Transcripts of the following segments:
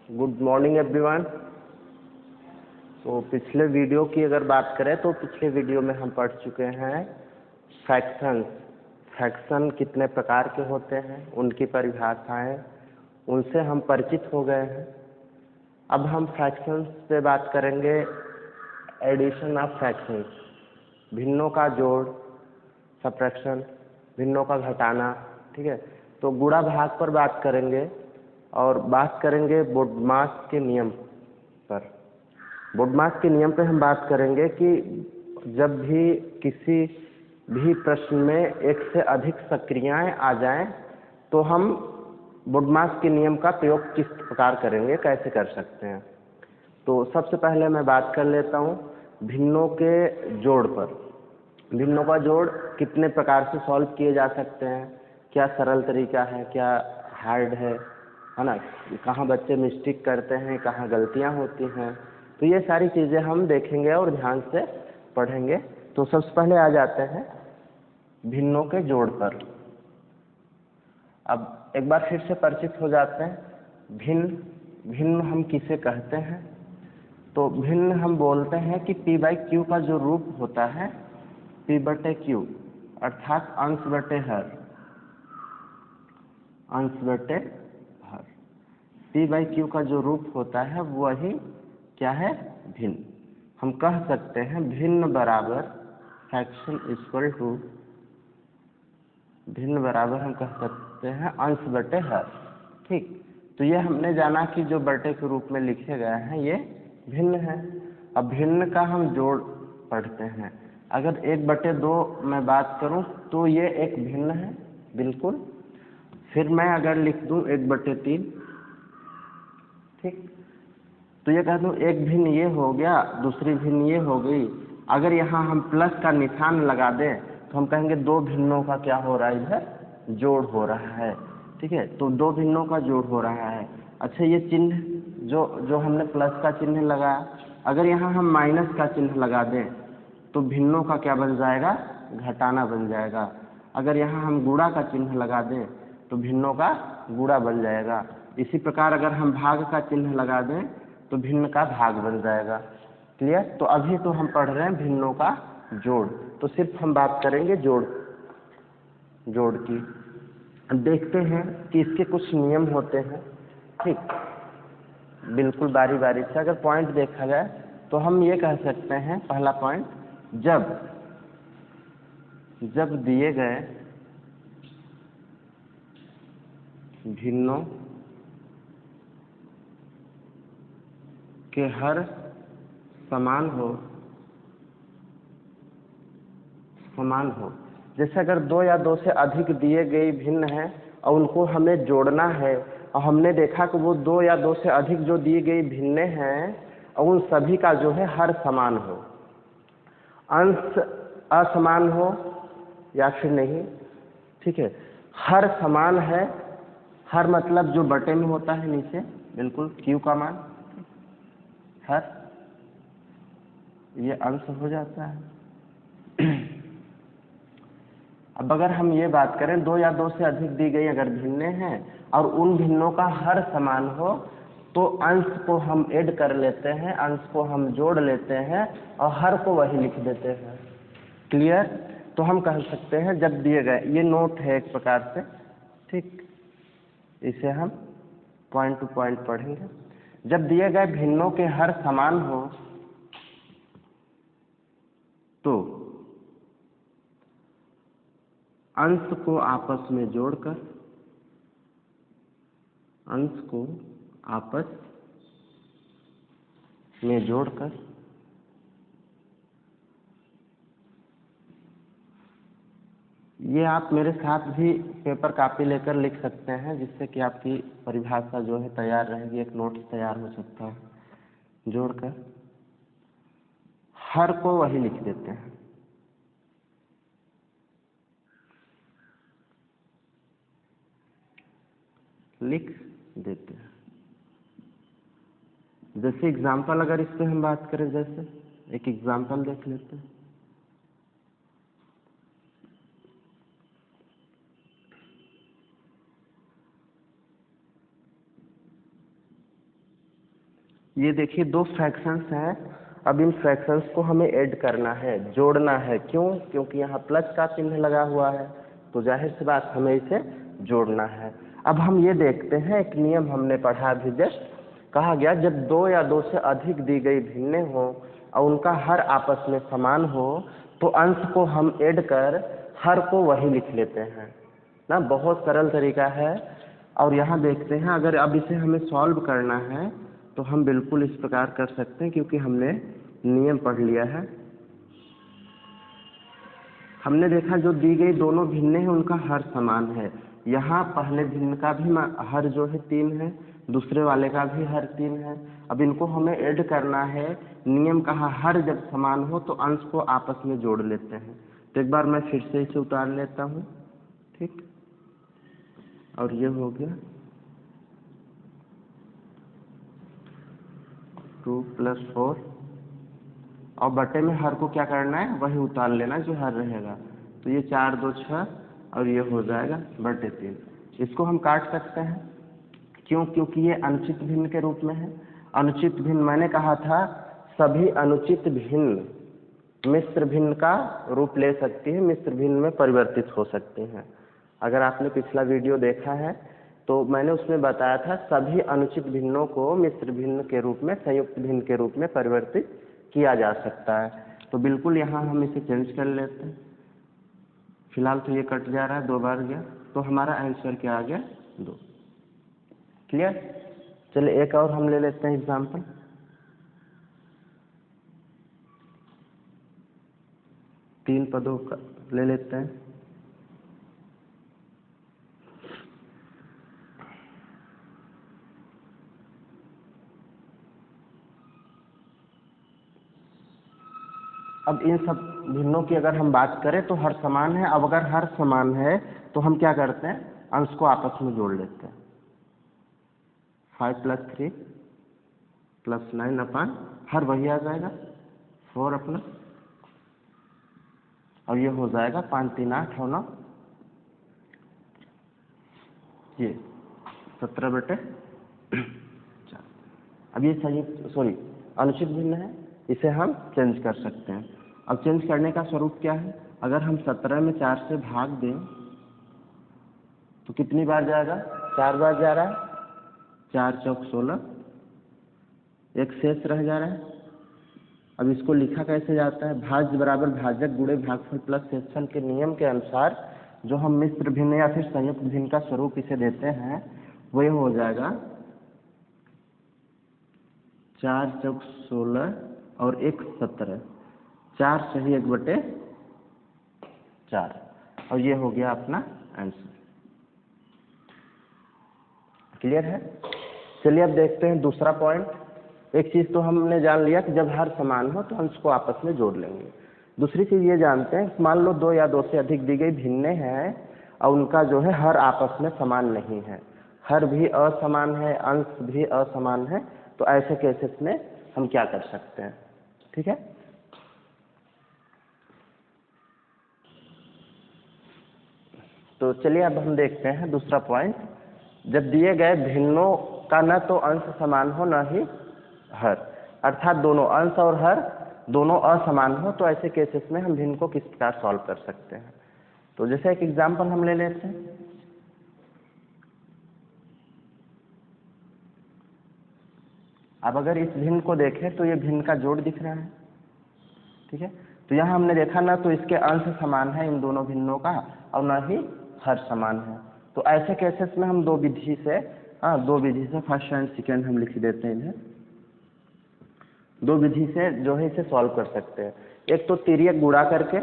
Good morning everyone. तो पिछले video की अगर बात करें तो पिछले वीडियो में हम पढ़ चुके हैं फ्रैक्शंस। फ्रैक्शन कितने प्रकार के होते हैं, उनकी परिभाषाएं, उनसे हम परिचित हो गए हैं। अब हम फ्रैक्शंस पे बात करेंगे, एडिशन ऑफ फ्रैक्शंस, भिन्नों का जोड़, सब्ट्रैक्शन, भिन्नों का घटाना। ठीक है, तो गुणा भाग पर बात करेंगे और बात करेंगे बोडमास के नियम पर। बोडमास के नियम पे हम बात करेंगे कि जब भी किसी भी प्रश्न में एक से अधिक सक्रियाएं आ जाएं तो हम बोडमास के नियम का प्रयोग किस प्रकार करेंगे, कैसे कर सकते हैं। तो सबसे पहले मैं बात कर लेता हूं भिन्नों के जोड़ पर। भिन्नों का जोड़ कितने प्रकार से सॉल्व किए जा सकते हैं, क्या सरल तरीका है, क्या हार्ड है ना, कहाँ बच्चे मिस्टेक करते हैं, कहाँ गलतियाँ होती हैं। तो ये सारी चीज़ें हम देखेंगे और ध्यान से पढ़ेंगे। तो सबसे पहले आ जाते हैं भिन्नों के जोड़ पर। अब एक बार फिर से परिचित हो जाते हैं। भिन्न हम किसे कहते हैं? तो भिन्न हम बोलते हैं कि P बाई Q का जो रूप होता है P बटे Q, अर्थात अंश बटे हर, अंश बटे हर। P बाई Q का जो रूप होता है वही क्या है? भिन्न। हम कह सकते हैं भिन्न बराबर फ्रैक्शन इक्वल टू, भिन्न बराबर हम कह सकते हैं अंश बटे हर। ठीक, तो ये हमने जाना कि जो बटे के रूप में लिखे गए हैं ये भिन्न है। अब भिन्न का हम जोड़ पढ़ते हैं। अगर 1/2 मैं बात करूं तो ये एक भिन्न है, बिल्कुल। फिर मैं अगर लिख दूं 1/3, ठीक, तो ये कह दूं एक भिन्न ये हो गया, दूसरी भिन्न ये हो गई। अगर यहाँ हम प्लस का निशान लगा दें तो हम कहेंगे दो भिन्नों का क्या हो रहा है, इधर जोड़ हो रहा है। ठीक है, तो दो भिन्नों का जोड़ हो रहा है। अच्छा, ये चिन्ह जो हमने प्लस का चिन्ह लगाया, अगर यहाँ हम माइनस का चिन्ह लगा दें तो भिन्नों का क्या बन जाएगा? घटाना बन जाएगा। अगर यहाँ हम गुणा का चिन्ह लगा दें तो भिन्नों का गुणा बन जाएगा। इसी प्रकार अगर हम भाग का चिन्ह लगा दें तो भिन्न का भाग बन जाएगा। क्लियर? तो अभी तो हम पढ़ रहे हैं भिन्नों का जोड़, तो सिर्फ हम बात करेंगे जोड़ की। देखते हैं कि इसके कुछ नियम होते हैं। ठीक, बिल्कुल बारी बारी से अगर पॉइंट देखा जाए तो हम ये कह सकते हैं, पहला पॉइंट, जब दिए गए भिन्नों के हर समान हो, जैसे अगर 2 या 2 से अधिक दिए गए भिन्न हैं और उनको हमें जोड़ना है और हमने देखा कि वो 2 या 2 से अधिक जो दिए गए भिन्न हैं और उन सभी का जो है हर समान हो, अंश असमान हो या फिर नहीं। ठीक है, हर समान है, हर मतलब जो बटे में होता है नीचे, बिल्कुल Q का मान हर, ये अंश हो जाता है। अब अगर हम ये बात करें 2 या 2 से अधिक दी गई अगर भिन्ने हैं और उन भिन्नों का हर समान हो तो अंश को हम ऐड कर लेते हैं, अंश को हम जोड़ लेते हैं और हर को वही लिख देते हैं। क्लियर? तो हम कह सकते हैं जब दिए गए, ये नोट है एक प्रकार से, ठीक, इसे हम पॉइंट टू पॉइंट पढ़ेंगे। जब दिए गए भिन्नों के हर समान हो तो अंश को आपस में जोड़कर, अंश को आपस में जोड़कर ये आप मेरे साथ भी पेपर कापी लेकर लिख सकते हैं, जिससे कि आपकी परिभाषा जो है तैयार रहेगी, एक नोट तैयार हो सकता है। जोड़कर हर को वही लिख देते हैं। लिख देते हैं। जैसे एग्जाम्पल अगर इस पे हम बात करें, जैसे एक एग्जाम्पल देख लेते हैं। ये देखिए दो फ्रैक्शंस हैं। अब इन फ्रैक्शंस को हमें ऐड करना है, जोड़ना है। क्यों? क्योंकि यहाँ प्लस का चिन्ह लगा हुआ है, तो जाहिर सी बात हमें इसे जोड़ना है। अब हम ये देखते हैं, एक नियम हमने पढ़ा अभी जस्ट, कहा गया जब दो या दो से अधिक दी गई भिन्नें हो और उनका हर आपस में समान हो तो अंश को हम ऐड कर हर को वही लिख लेते हैं ना। बहुत सरल तरीका है। और यहाँ देखते हैं, अगर अब इसे हमें सॉल्व करना है तो हम बिल्कुल इस प्रकार कर सकते हैं, क्योंकि हमने नियम पढ़ लिया है। हमने देखा जो दी गई दोनों भिन्नें हैं उनका हर समान है। यहाँ पहले भिन्न का भी हर जो है 3 है, दूसरे वाले का भी हर 3 है। अब इनको हमें ऐड करना है। नियम कहा हर जब समान हो तो अंश को आपस में जोड़ लेते हैं। तो एक बार मैं फिर से इसे उतार लेता हूँ, ठीक। और ये हो गया 2 + 4 और बटे में हर को क्या करना है, वही उतार लेना जो हर रहेगा। तो ये 4 2 6 और ये हो जाएगा बटे 3। इसको हम काट सकते हैं। क्यों? क्योंकि ये अनुचित भिन्न के रूप में है। अनुचित भिन्न मैंने कहा था सभी अनुचित भिन्न मिश्र भिन्न का रूप ले सकती है, मिश्र भिन्न में परिवर्तित हो सकती हैं। अगर आपने पिछला वीडियो देखा है तो मैंने उसमें बताया था सभी अनुचित भिन्नों को मिश्र भिन्न के रूप में, संयुक्त भिन्न के रूप में परिवर्तित किया जा सकता है। तो बिल्कुल यहाँ हम इसे चेंज कर लेते हैं। फिलहाल तो ये कट जा रहा है, 2 बार गया, तो हमारा आंसर क्या आ गया 2। क्लियर? चलिए एक और हम ले लेते हैं एग्जाम्पल। तीन पदों का ले लेते हैं। अब इन सब भिन्नों की अगर हम बात करें तो हर समान है। अब अगर हर समान है तो हम क्या करते हैं, अंश को आपस में जोड़ लेते हैं। 5 + 3 + 9 अपन हर वही आ जाएगा 4 अपना, और ये हो जाएगा 5 3 8 और 9 ये 17 बटे 4। अब ये सही अनुचित भिन्न है, इसे हम चेंज कर सकते हैं। अब चेंज करने का स्वरूप क्या है, अगर हम 17 में 4 से भाग दें तो कितनी बार जाएगा, 4 बार जा रहा है। 4 चौक 16, एक शेष रह जा रहा है। अब इसको लिखा कैसे जाता है, भाज्य बराबर भाजक गुणे भागफल प्लस शेषफल के नियम के अनुसार जो हम मिश्र भिन्न या फिर संयुक्त भिन्न का स्वरूप इसे देते हैं वो ये हो जाएगा 4 चौक 16 और 1 17, 4 सही 1 बटे 4, और ये हो गया अपना आंसर। क्लियर है? चलिए अब देखते हैं दूसरा पॉइंट। एक चीज़ तो हमने जान लिया कि जब हर समान हो तो अंश को आपस में जोड़ लेंगे। दूसरी चीज़ ये जानते हैं, मान लो 2 या 2 से अधिक दी गई भिन्नें हैं और उनका जो है हर आपस में समान नहीं है, हर भी असमान है, अंश भी असमान है, तो ऐसे केसेस में हम क्या कर सकते हैं? ठीक है, तो चलिए अब हम देखते हैं दूसरा पॉइंट। जब दिए गए भिन्नों का न तो अंश समान हो न ही हर, अर्थात दोनों अंश और हर दोनों असमान हो, तो ऐसे केसेस में हम भिन्न को किस प्रकार सॉल्व कर सकते हैं? तो जैसे एक एग्जांपल हम ले लेते हैं। अब अगर इस भिन्न को देखें तो ये भिन्न का जोड़ दिख रहा है, ठीक है। तो यहाँ हमने देखा ना तो इसके अंश समान है इन दोनों भिन्नों का और न ही हर समान है। तो ऐसे केसेस में हम दो विधि से फर्स्ट एंड सेकेंड हम लिख देते हैं इन्हें। दो विधि से जो है इसे सॉल्व कर सकते हैं। एक तो तिर्यक गुणा करके,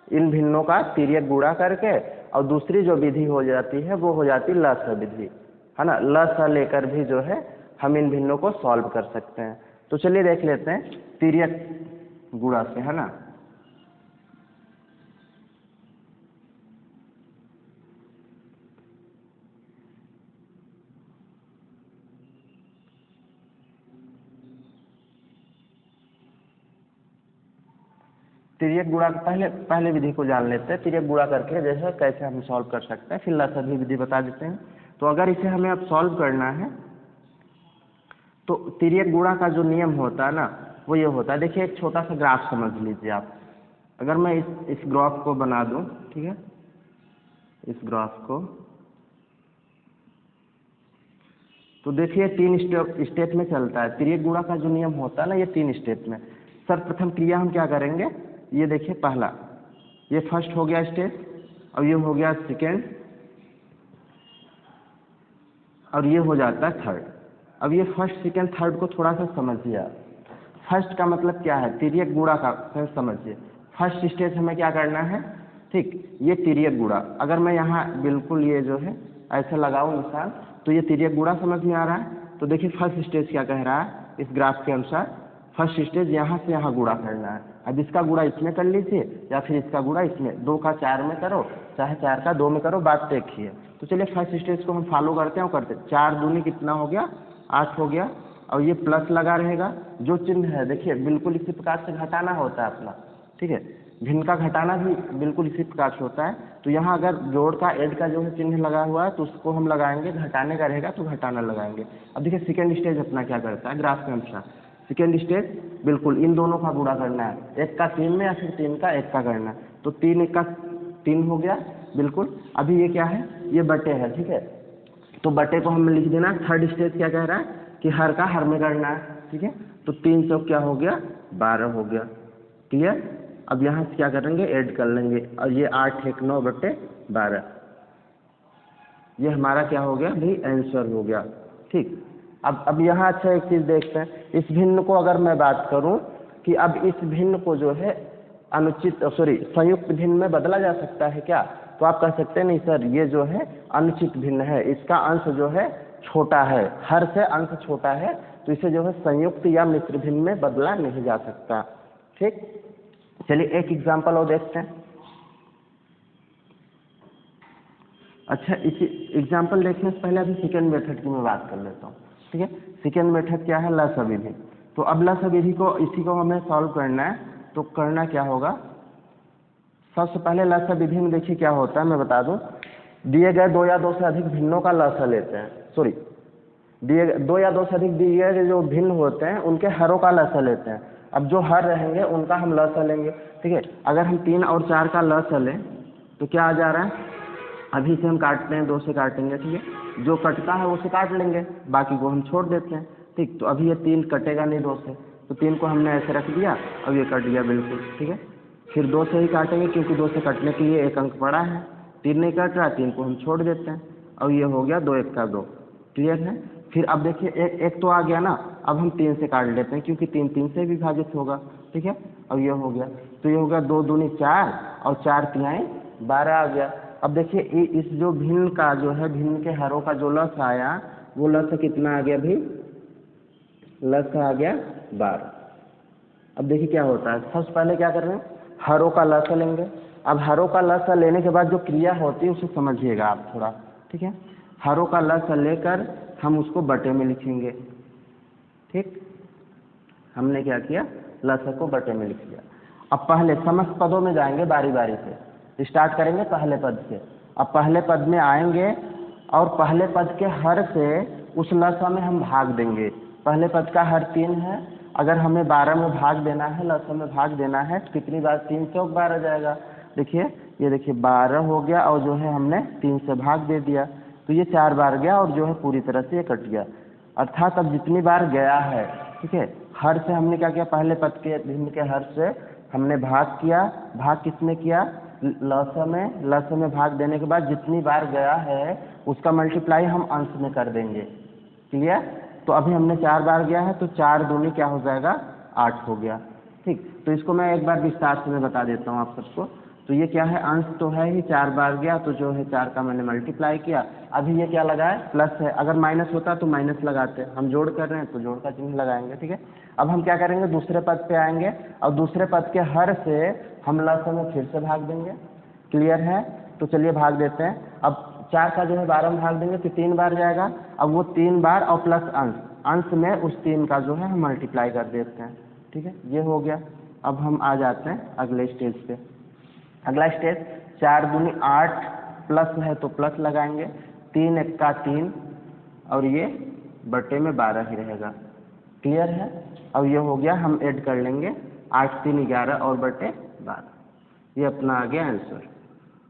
इन भिन्नों का तिर्यक गुणा करके, और दूसरी जो विधि हो जाती है वो हो जाती है लस विधि, है ना। लस लेकर भी जो है हम इन भिन्नों को सॉल्व कर सकते हैं। तो चलिए देख लेते हैं तिर्यक गुणा से, है ना। तिर्यक गुणा पहले विधि को जान लेते हैं। तिर्यक गुणा करके जैसे कैसे हम सॉल्व कर सकते हैं, फिर लसागु विधि बता देते हैं। तो अगर इसे हमें अब सॉल्व करना है तो तिर्यक गुणा का जो नियम होता है ना वो ये होता है। देखिए एक छोटा सा ग्राफ समझ लीजिए आप। अगर मैं इस ग्राफ को बना दूं, ठीक है, इस ग्राफ को, तो देखिए 3 स्टेप में चलता है। तिर्यक गुणा का जो नियम होता है ना ये 3 स्टेप में। सर्वप्रथम क्रिया हम क्या करेंगे, ये देखिए पहला, ये फर्स्ट हो गया स्टेप, और ये हो गया सेकेंड, और ये हो जाता है थर्ड। अब ये फर्स्ट सेकेंड थर्ड को थोड़ा सा समझिए। फर्स्ट का मतलब क्या है, तिर्यक गुणा का समझिए। फर्स्ट स्टेज हमें क्या करना है, ठीक, ये तिर्यक गुणा। अगर मैं यहाँ बिल्कुल ये जो है ऐसे लगाऊं निशान, तो ये तिर्यक गुणा समझ में आ रहा है। तो देखिए फर्स्ट स्टेज क्या कह रहा है इस ग्राफ के अनुसार, फर्स्ट स्टेज यहाँ से यहाँ गुणा करना है। अब इसका गुणा इसमें कर लीजिए या फिर इसका गुणा इसमें, 2 का 4 में करो चाहे 4 का 2 में करो, बात एक ही है। तो चलिए फर्स्ट स्टेज को हम फॉलो करते हैं और करते हैं। 4 दूनी कितना हो गया, 8 हो गया, और ये प्लस लगा रहेगा। जो चिन्ह है देखिए बिल्कुल इसी प्रकार से घटाना होता है अपना, ठीक है, भिन्न का घटाना भी बिल्कुल इसी प्रकार से होता है। तो यहाँ अगर जोड़ का ऐड का जो है चिन्ह लगा हुआ है तो उसको हम लगाएंगे, घटाने का रहेगा तो घटाना लगाएंगे। अब देखिए सेकेंड स्टेज अपना क्या करता है ग्राफ के अनुसार, सेकेंड स्टेज बिल्कुल इन दोनों का गुणा करना है, 1 का 3 में या फिर 3 का 1 का करना है। तो 3 1 का 3 हो गया बिल्कुल। अभी ये क्या है, ये बटे है, ठीक है, तो बटे को हमें लिख देना। थर्ड स्टेज क्या कह रहा है कि हर का हर में करना है, ठीक है, तो 3 सौ क्या हो गया, 12 हो गया, क्लियर। अब यहाँ से क्या करेंगे, ऐड कर लेंगे, और ये 8 1 9 बटे 12, ये हमारा क्या हो गया भाई, आंसर हो गया, ठीक। अब यहाँ अच्छा एक चीज़ देखते हैं, इस भिन्न को अगर मैं बात करूँ कि अब इस भिन्न को जो है संयुक्त भिन्न में बदला जा सकता है क्या, तो आप कह सकते हैं नहीं सर ये जो है अनुचित भिन्न है, इसका अंश जो है छोटा है, हर से अंश छोटा है, तो इसे जो है संयुक्त या मिश्र भिन्न में बदला नहीं जा सकता, ठीक। चलिए एक एग्जाम्पल और देखते हैं। अच्छा, इसी एग्जाम्पल देखने से पहले अभी सेकेंड मेथड की मैं बात कर लेता हूँ, ठीक है। सेकेंड मेथड क्या है, लसा विधि। तो अब लसा विधि को इसी को हमें सॉल्व करना है, तो करना क्या होगा, सबसे पहले लसा विधि में देखिए क्या होता है, मैं बता दूं, दिए गए 2 या 2 से अधिक भिन्नों का लसा लेते हैं, दिए 2 या 2 से अधिक दिए गए जो भिन्न होते हैं उनके हरों का लसा लेते हैं। अब जो हर रहेंगे उनका हम लसा लेंगे, ठीक है। अगर हम 3 और 4 का लसा लें तो क्या आ जा रहा है, अभी से हम काटते हैं, 2 से काटेंगे, ठीक है, जो कटता है उसे काट लेंगे, बाकी को हम छोड़ देते हैं, ठीक। तो अभी ये 3 कटेगा नहीं 2 से, तो 3 को हमने ऐसे रख दिया, अब ये कट गया बिल्कुल, ठीक है। फिर 2 से ही काटेंगे क्योंकि 2 से कटने के लिए 1 अंक पड़ा है, 3 नहीं कट रहा, 3 को हम छोड़ देते हैं, अब ये हो गया 2 1 का 2, क्लियर है। फिर अब देखिए एक तो आ गया ना, अब हम 3 से काट लेते हैं क्योंकि 3 3 से विभाजित होगा, ठीक है। अब ये हो गया, तो ये हो गया 2 दूनी 4 और 4 तिहाई 12 आ गया। अब देखिए इस जो भिन्न का जो है, भिन्न के हरों का जो लस आया वो लस कितना आ गया भाई, लस आ गया 12। अब देखिए क्या होता है, सबसे पहले क्या कर रहे हैं, हरों का लसा लेंगे। अब हरों का लसा लेने के बाद जो क्रिया होती है उसे समझिएगा आप थोड़ा, ठीक है। हरों का लसा लेकर हम उसको बटे में लिखेंगे, ठीक। हमने क्या किया, लसा को बटे में लिख लिया। अब पहले समस्त पदों में जाएंगे, बारी बारी से स्टार्ट करेंगे पहले पद से। अब पहले पद में आएंगे और पहले पद के हर से उस लसा में हम भाग देंगे। पहले पद का हर 3 है, अगर हमें 12 में भाग देना है, लसा में भाग देना है, तो कितनी बार, 3 चौक 12 जाएगा। देखिए ये देखिए 12 हो गया और जो है हमने 3 से भाग दे दिया, तो ये 4 बार गया और जो है पूरी तरह से ये कट गया। अर्थात अब जितनी बार गया है, ठीक है, हर से हमने क्या किया, पहले पद के भिन्न के हर से हमने भाग किया। भाग किसमें किया, लसा में भाग देने के बाद जितनी बार गया है उसका मल्टीप्लाई हम अंश में कर देंगे, क्लियर। तो अभी हमने 4 बार गया है, तो 4 दूनी क्या हो जाएगा, 8 हो गया, ठीक। तो इसको मैं एक बार विस्तार से मैं बता देता हूँ आप सबको। तो ये क्या है, अंश तो है ही, 4 बार गया तो जो है 4 का मैंने मल्टीप्लाई किया। अभी ये क्या लगा है, प्लस है, अगर माइनस होता तो माइनस लगाते, हम जोड़ कर रहे हैं तो जोड़ का चिन्ह लगाएंगे, ठीक है। अब हम क्या करेंगे, दूसरे पद पे आएंगे और दूसरे पद के हर से हम लसा में फिर से भाग देंगे, क्लियर है। तो चलिए भाग देते हैं। अब 4 का जो है 12 में भाग देंगे तो 3 बार जाएगा। अब वो 3 बार और प्लस अंश में उस 3 का जो है हम मल्टीप्लाई कर देते हैं, ठीक है, ये हो गया। अब हम आ जाते हैं अगले स्टेज पे। अगला स्टेज, 4 दूनी 8, प्लस है तो प्लस लगाएंगे, 3 1 का 3 और ये बटे में 12 ही रहेगा, क्लियर है। अब ये हो गया, हम ऐड कर लेंगे 8 3 11 और बटे 12, ये अपना आ गया आंसर।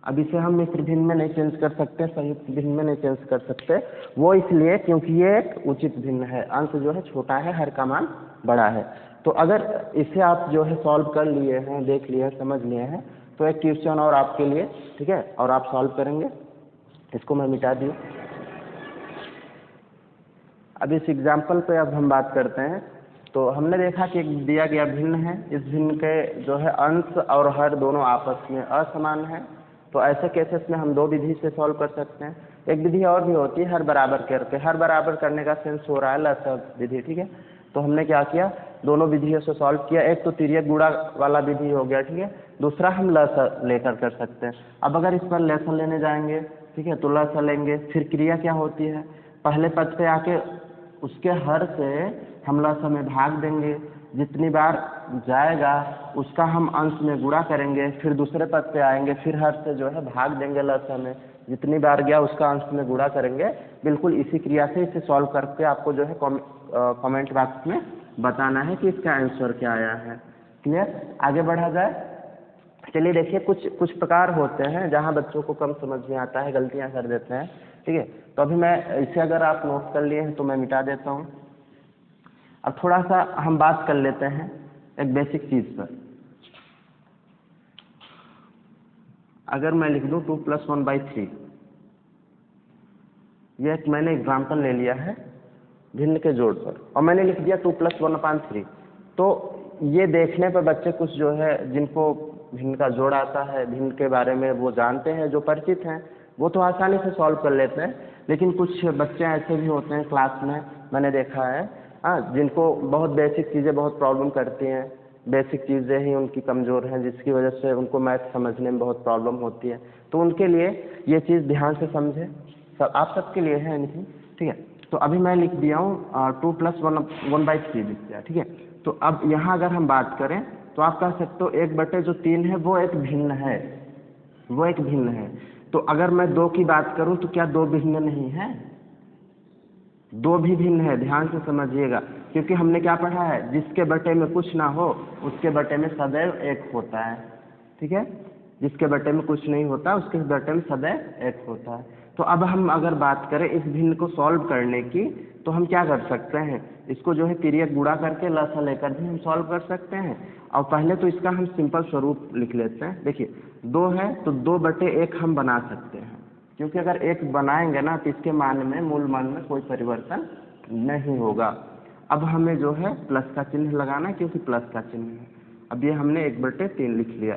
अब इसे हम मिश्र भिन्न में नहीं चेंज कर सकते, संयुक्त भिन्न में नहीं चेंज कर सकते, वो इसलिए क्योंकि ये एक उचित भिन्न है, अंश जो है छोटा है, हर का मान बड़ा है। तो अगर इसे आप जो है सॉल्व कर लिए हैं, देख लिए हैं, समझ लिए हैं, तो एक क्वेश्चन और आपके लिए, ठीक है, और आप सॉल्व करेंगे। इसको मैं मिटा दी। अब इस एग्जाम्पल पे अब हम बात करते हैं। तो हमने देखा कि एक दिया गया भिन्न है, इस भिन्न के जो है अंश और हर दोनों आपस में असमान है। तो ऐसे केसेस में हम दो विधि से सॉल्व कर सकते हैं। एक विधि और भी होती है हर बराबर करके, हर बराबर करने का सेंस हो रहा है लसर विधि, ठीक है। तो हमने क्या किया, दोनों विधियों से सॉल्व किया। एक तो तिर्यक गुणा वाला विधि हो गया, ठीक है, दूसरा हम लसर लेकर कर सकते हैं। अब अगर इस पर लसर लेने जाएंगे, ठीक है, तो लसर लेंगे, फिर क्रिया क्या होती है, पहले पद पे आके उसके हर से हम लसर में भाग देंगे, जितनी बार जाएगा उसका हम अंश में गुणा करेंगे, फिर दूसरे पद पे आएंगे, फिर हर से जो है भाग देंगे लसर में, जितनी बार गया उसका अंश में गुणा करेंगे। बिल्कुल इसी क्रिया से इसे सॉल्व करके आपको जो है कमेंट बॉक्स में बताना है कि इसका आंसर क्या आया है। क्लियर, आगे बढ़ा जाए। चलिए देखिए, कुछ प्रकार होते हैं जहाँ बच्चों को कम समझ में आता है, गलतियाँ कर देते हैं, ठीक है। तो अभी मैं इसे अगर आप नोट कर लिए हैं तो मैं मिटा देता हूँ। अब थोड़ा सा हम बात कर लेते हैं एक बेसिक चीज़ पर। अगर मैं लिख दूँ 2 + 1/3, यह एक मैंने एग्जाम्पल ले लिया है भिन्न के जोड़ पर, और मैंने लिख दिया 2 + 1/3। तो ये देखने पर बच्चे कुछ जो है जिनको भिन्न का जोड़ आता है, भिन्न के बारे में वो जानते हैं, जो परिचित हैं, वो तो आसानी से सॉल्व कर लेते हैं। लेकिन कुछ बच्चे ऐसे भी होते हैं क्लास में, मैंने देखा है, हाँ, जिनको बहुत बेसिक चीज़ें बहुत प्रॉब्लम करती हैं, बेसिक चीज़ें ही उनकी कमज़ोर हैं, जिसकी वजह से उनको मैथ समझने में बहुत प्रॉब्लम होती है। तो उनके लिए ये चीज़ ध्यान से समझें, सब आप सबके लिए है नहीं, ठीक है। तो अभी मैं लिख दिया हूँ 2 + 1/3 लिख दिया, ठीक है। तो अब यहाँ अगर हम बात करें तो आप कह सकते हो 1/3 है वो एक भिन्न है, वो एक भिन्न है। तो अगर मैं 2 की बात करूं तो क्या 2 भिन्न नहीं है? 2 भी भिन्न है, ध्यान से समझिएगा, क्योंकि हमने क्या पढ़ा है, जिसके बटे में कुछ ना हो उसके बटे में सदैव 1 होता है, ठीक है। जिसके बटे में कुछ नहीं होता उसके बटे में सदैव 1 होता है। तो अब हम अगर बात करें इस भिन्न को सॉल्व करने की, तो हम क्या कर सकते हैं, इसको जो है तिर्यक गुणा करके लसा लेकर भी हम सॉल्व कर सकते हैं। और पहले तो इसका हम सिंपल स्वरूप लिख लेते हैं। देखिए 2 है तो 2/1 हम बना सकते हैं, क्योंकि अगर 1 बनाएंगे ना तो इसके मान में, मूल मान में कोई परिवर्तन नहीं होगा। अब हमें जो है प्लस का चिन्ह लगाना है, क्योंकि प्लस का चिन्ह है। अब ये हमने 1/3 लिख लिया।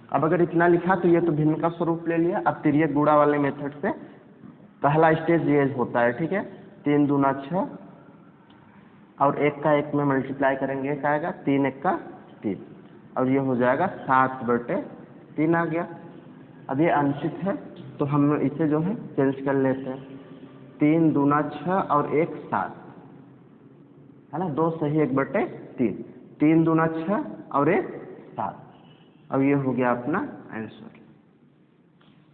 अब अगर इतना लिखा तो ये तो भिन्न का स्वरूप ले लिया। अब तिर्यक गुणा वाले मेथड से पहला स्टेज ये होता है, ठीक है, 3 दूना 6 और 1 का 1 में मल्टीप्लाई करेंगे, 1 आएगा, 3 1 का 3, और ये हो जाएगा 7/3 आ गया। अब ये अनिश्चित है तो हम इसे जो है चेंज कर लेते हैं, 3 दूना 6 और 1 7, है ना, 2 सही 1/3, 3 दूना 6 और 1 7। अब ये हो गया अपना आंसर।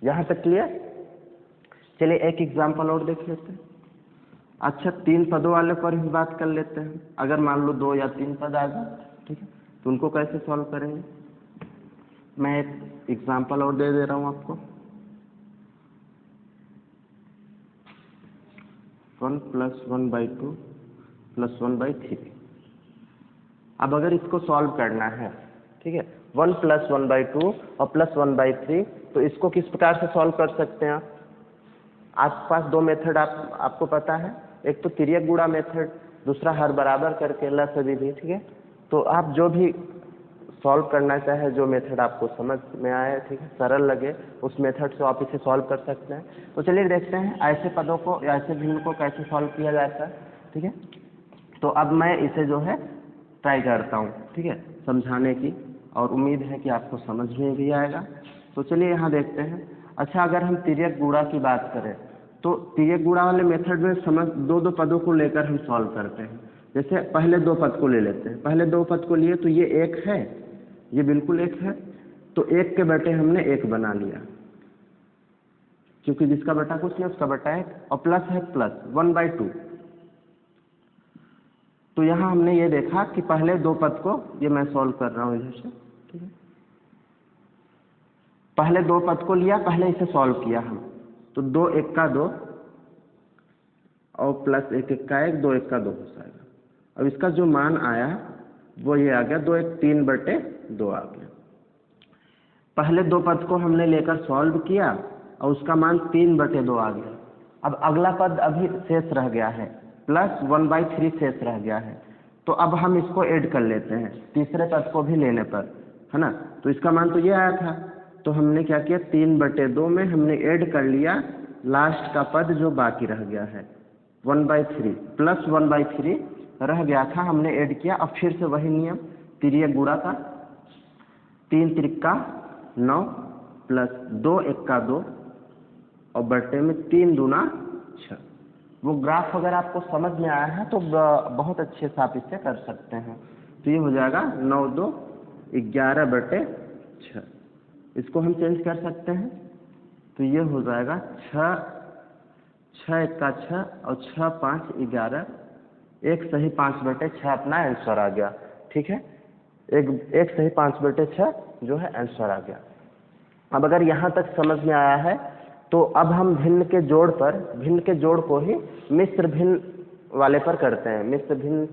यहाँ तक क्लियर। चलिए एक एग्जांपल और देख लेते हैं। अच्छा, 3 पदों वाले पर ही बात कर लेते हैं। अगर मान लो 2 या 3 पद आ गए, ठीक है, तो उनको कैसे सॉल्व करेंगे। मैं एक एग्जांपल और दे रहा हूँ आपको। 1 + 1/2 + 1/3। अब अगर इसको सॉल्व करना है, ठीक है, 1 + 1/2 और +1/3, तो इसको किस प्रकार से सॉल्व कर सकते हैं। आपके पास 2 मेथड आपको पता है, एक तो तिर्यक गुणा मेथड, दूसरा हर बराबर करके लस विधि, ठीक है। तो आप जो भी सॉल्व करना चाहे, जो मेथड आपको समझ में आए, ठीक है, सरल लगे, उस मेथड से आप इसे सॉल्व कर सकते हैं। तो चलिए देखते हैं ऐसे पदों को या ऐसे भिन्न को कैसे सॉल्व किया जाता है, ठीक है। तो अब मैं इसे जो है ट्राई करता हूँ, ठीक है, समझाने की, और उम्मीद है कि आपको समझ में भी आएगा। तो चलिए यहाँ देखते हैं। अच्छा, अगर हम तिर्यक गुणा की बात करें तो तिर्यक गुणा वाले मेथड में समझ 2 पदों को लेकर हम सॉल्व करते हैं। जैसे पहले 2 पद को ले लेते हैं, पहले 2 पद को लिए तो ये 1 है, ये बिल्कुल 1 है, तो 1 के बटे हमने 1 बना लिया, क्योंकि जिसका बटा कुछ नहीं उसका बटा 1, और प्लस है प्लस 1/2, तो यहाँ हमने ये देखा कि पहले दो पद को, ये मैं सॉल्व कर रहा हूँ इधर से, ठीक है। पहले दो पद को लिया, पहले इसे सॉल्व किया हम, तो 2 1 का 2 और प्लस 1 1 का 1, 2 1 का 2 हो जाएगा। अब इसका जो मान आया वो ये आ गया 2 1 3/2 आ गया। पहले दो पद को हमने लेकर सॉल्व किया और उसका मान 3/2 आ गया। अब अगला पद अभी शेष रह गया है, प्लस 1/3 शेष रह गया है। तो अब हम इसको ऐड कर लेते हैं तीसरे पद को भी लेने पर, है ना। तो इसका मान तो ये आया था, तो हमने क्या किया, 3/2 में हमने ऐड कर लिया लास्ट का पद जो बाकी रह गया है, 1/3 प्लस 1/3 रह गया था, हमने ऐड किया। अब फिर से वही नियम, तिर्यक गुणा का, 3 त्रिका 9 प्लस 2 1 का 2 और बट्टे में 3 दूना 6। वो ग्राफ अगर आपको समझ में आया है तो बहुत अच्छे से आप इससे कर सकते हैं। तो ये हो जाएगा 9 2 11/6। इसको हम चेंज कर सकते हैं, तो ये हो जाएगा 6 6 1 का 6 और 6 5 11, एक सही 5/6 अपना आंसर आ गया, ठीक है। एक सही 5/6 जो है आंसर आ गया। अब अगर यहाँ तक समझ में आया है तो अब हम भिन्न के जोड़ को ही मिश्र भिन्न वाले पर करते हैं। मिश्र भिन्न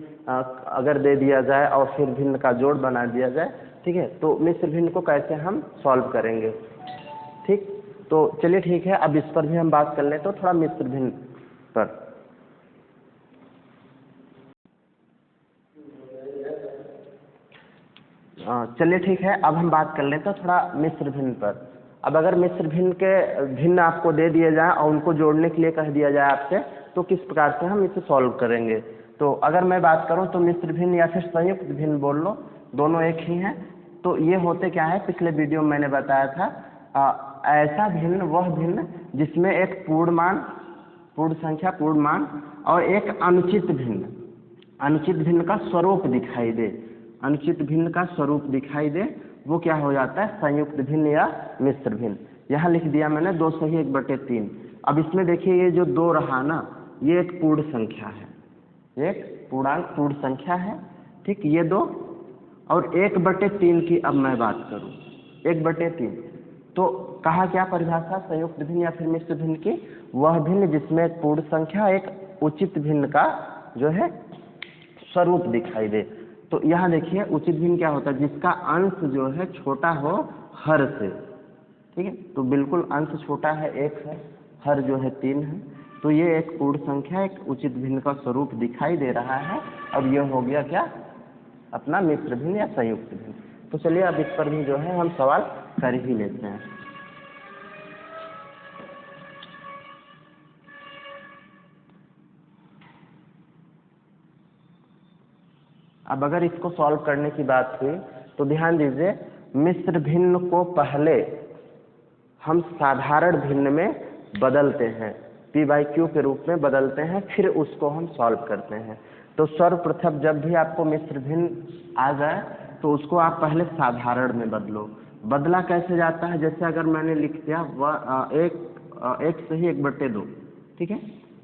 अगर दे दिया जाए और फिर भिन्न का जोड़ बना दिया जाए, ठीक है, तो मिश्र भिन्न को कैसे हम सॉल्व करेंगे, ठीक। तो चलिए ठीक है, अब इस पर भी हम बात कर लें तो थोड़ा मिश्र भिन्न पर। चलिए ठीक है, अब हम बात कर लें तो थोड़ा मिश्र भिन्न पर। अब अगर मिश्र भिन्न के भिन्न आपको दे दिए जाए और उनको जोड़ने के लिए कह दिया जाए आपसे, तो किस प्रकार से हम इसे सॉल्व करेंगे। तो अगर मैं बात करूं तो मिश्र भिन्न या फिर संयुक्त भिन्न बोल लो, दोनों एक ही हैं। तो ये होते क्या है, पिछले वीडियो में मैंने बताया था, ऐसा भिन्न वह भिन्न जिसमें एक पूर्ण संख्या पूर्ण मान और एक अनुचित भिन्न का स्वरूप दिखाई दे, अनुचित भिन्न का स्वरूप दिखाई दे, वो क्या हो जाता है, संयुक्त भिन्न या मिश्र भिन्न। यहाँ लिख दिया मैंने 2 सही 1/3। अब इसमें देखिए ये जो 2 रहा ना, ये एक पूर्ण संख्या है, एक पूर्ण संख्या है, ठीक। ये 2 और 1/3 की अब मैं बात करूँ, 1/3 तो कहा क्या परिभाषा संयुक्त भिन्न या फिर मिश्र भिन्न की, वह भिन्न जिसमें एक पूर्ण संख्या एक उचित भिन्न का जो है स्वरूप दिखाई दे। तो यहाँ देखिए उचित भिन्न क्या होता है, जिसका अंश जो है छोटा हो हर से, ठीक है। तो बिल्कुल अंश छोटा है 1 है, हर जो है 3 है, तो ये एक पूर्ण संख्या एक उचित भिन्न का स्वरूप दिखाई दे रहा है। अब ये हो गया क्या, अपना मिश्र भिन्न या संयुक्त भिन्न। तो चलिए अब इस पर भी जो है हम सवाल कर ही लेते हैं। अब अगर इसको सॉल्व करने की बात हुई तो ध्यान दीजिए, मिश्र भिन्न को पहले हम साधारण भिन्न में बदलते हैं, p/q के रूप में बदलते हैं, फिर उसको हम सॉल्व करते हैं। तो सर्वप्रथम जब भी आपको मिश्र भिन्न आ जाए तो उसको आप पहले साधारण में बदलो। बदला कैसे जाता है, जैसे अगर मैंने लिख दिया एक सही 1/2, ठीक है,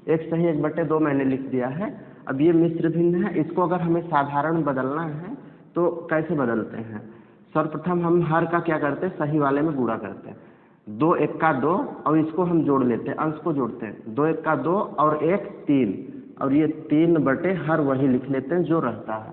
1 सही 1/2 मैंने लिख दिया है। अब ये मिश्र भिन्न है, इसको अगर हमें साधारण बदलना है तो कैसे बदलते हैं, सर्वप्रथम हम हर का क्या करते हैं, सही वाले में गुणा करते हैं, 2 1 का 2 और इसको हम जोड़ लेते हैं, अंश को जोड़ते हैं, 2 1 का 2 और 1 3 और ये 3/हर वही लिख लेते हैं जो रहता है।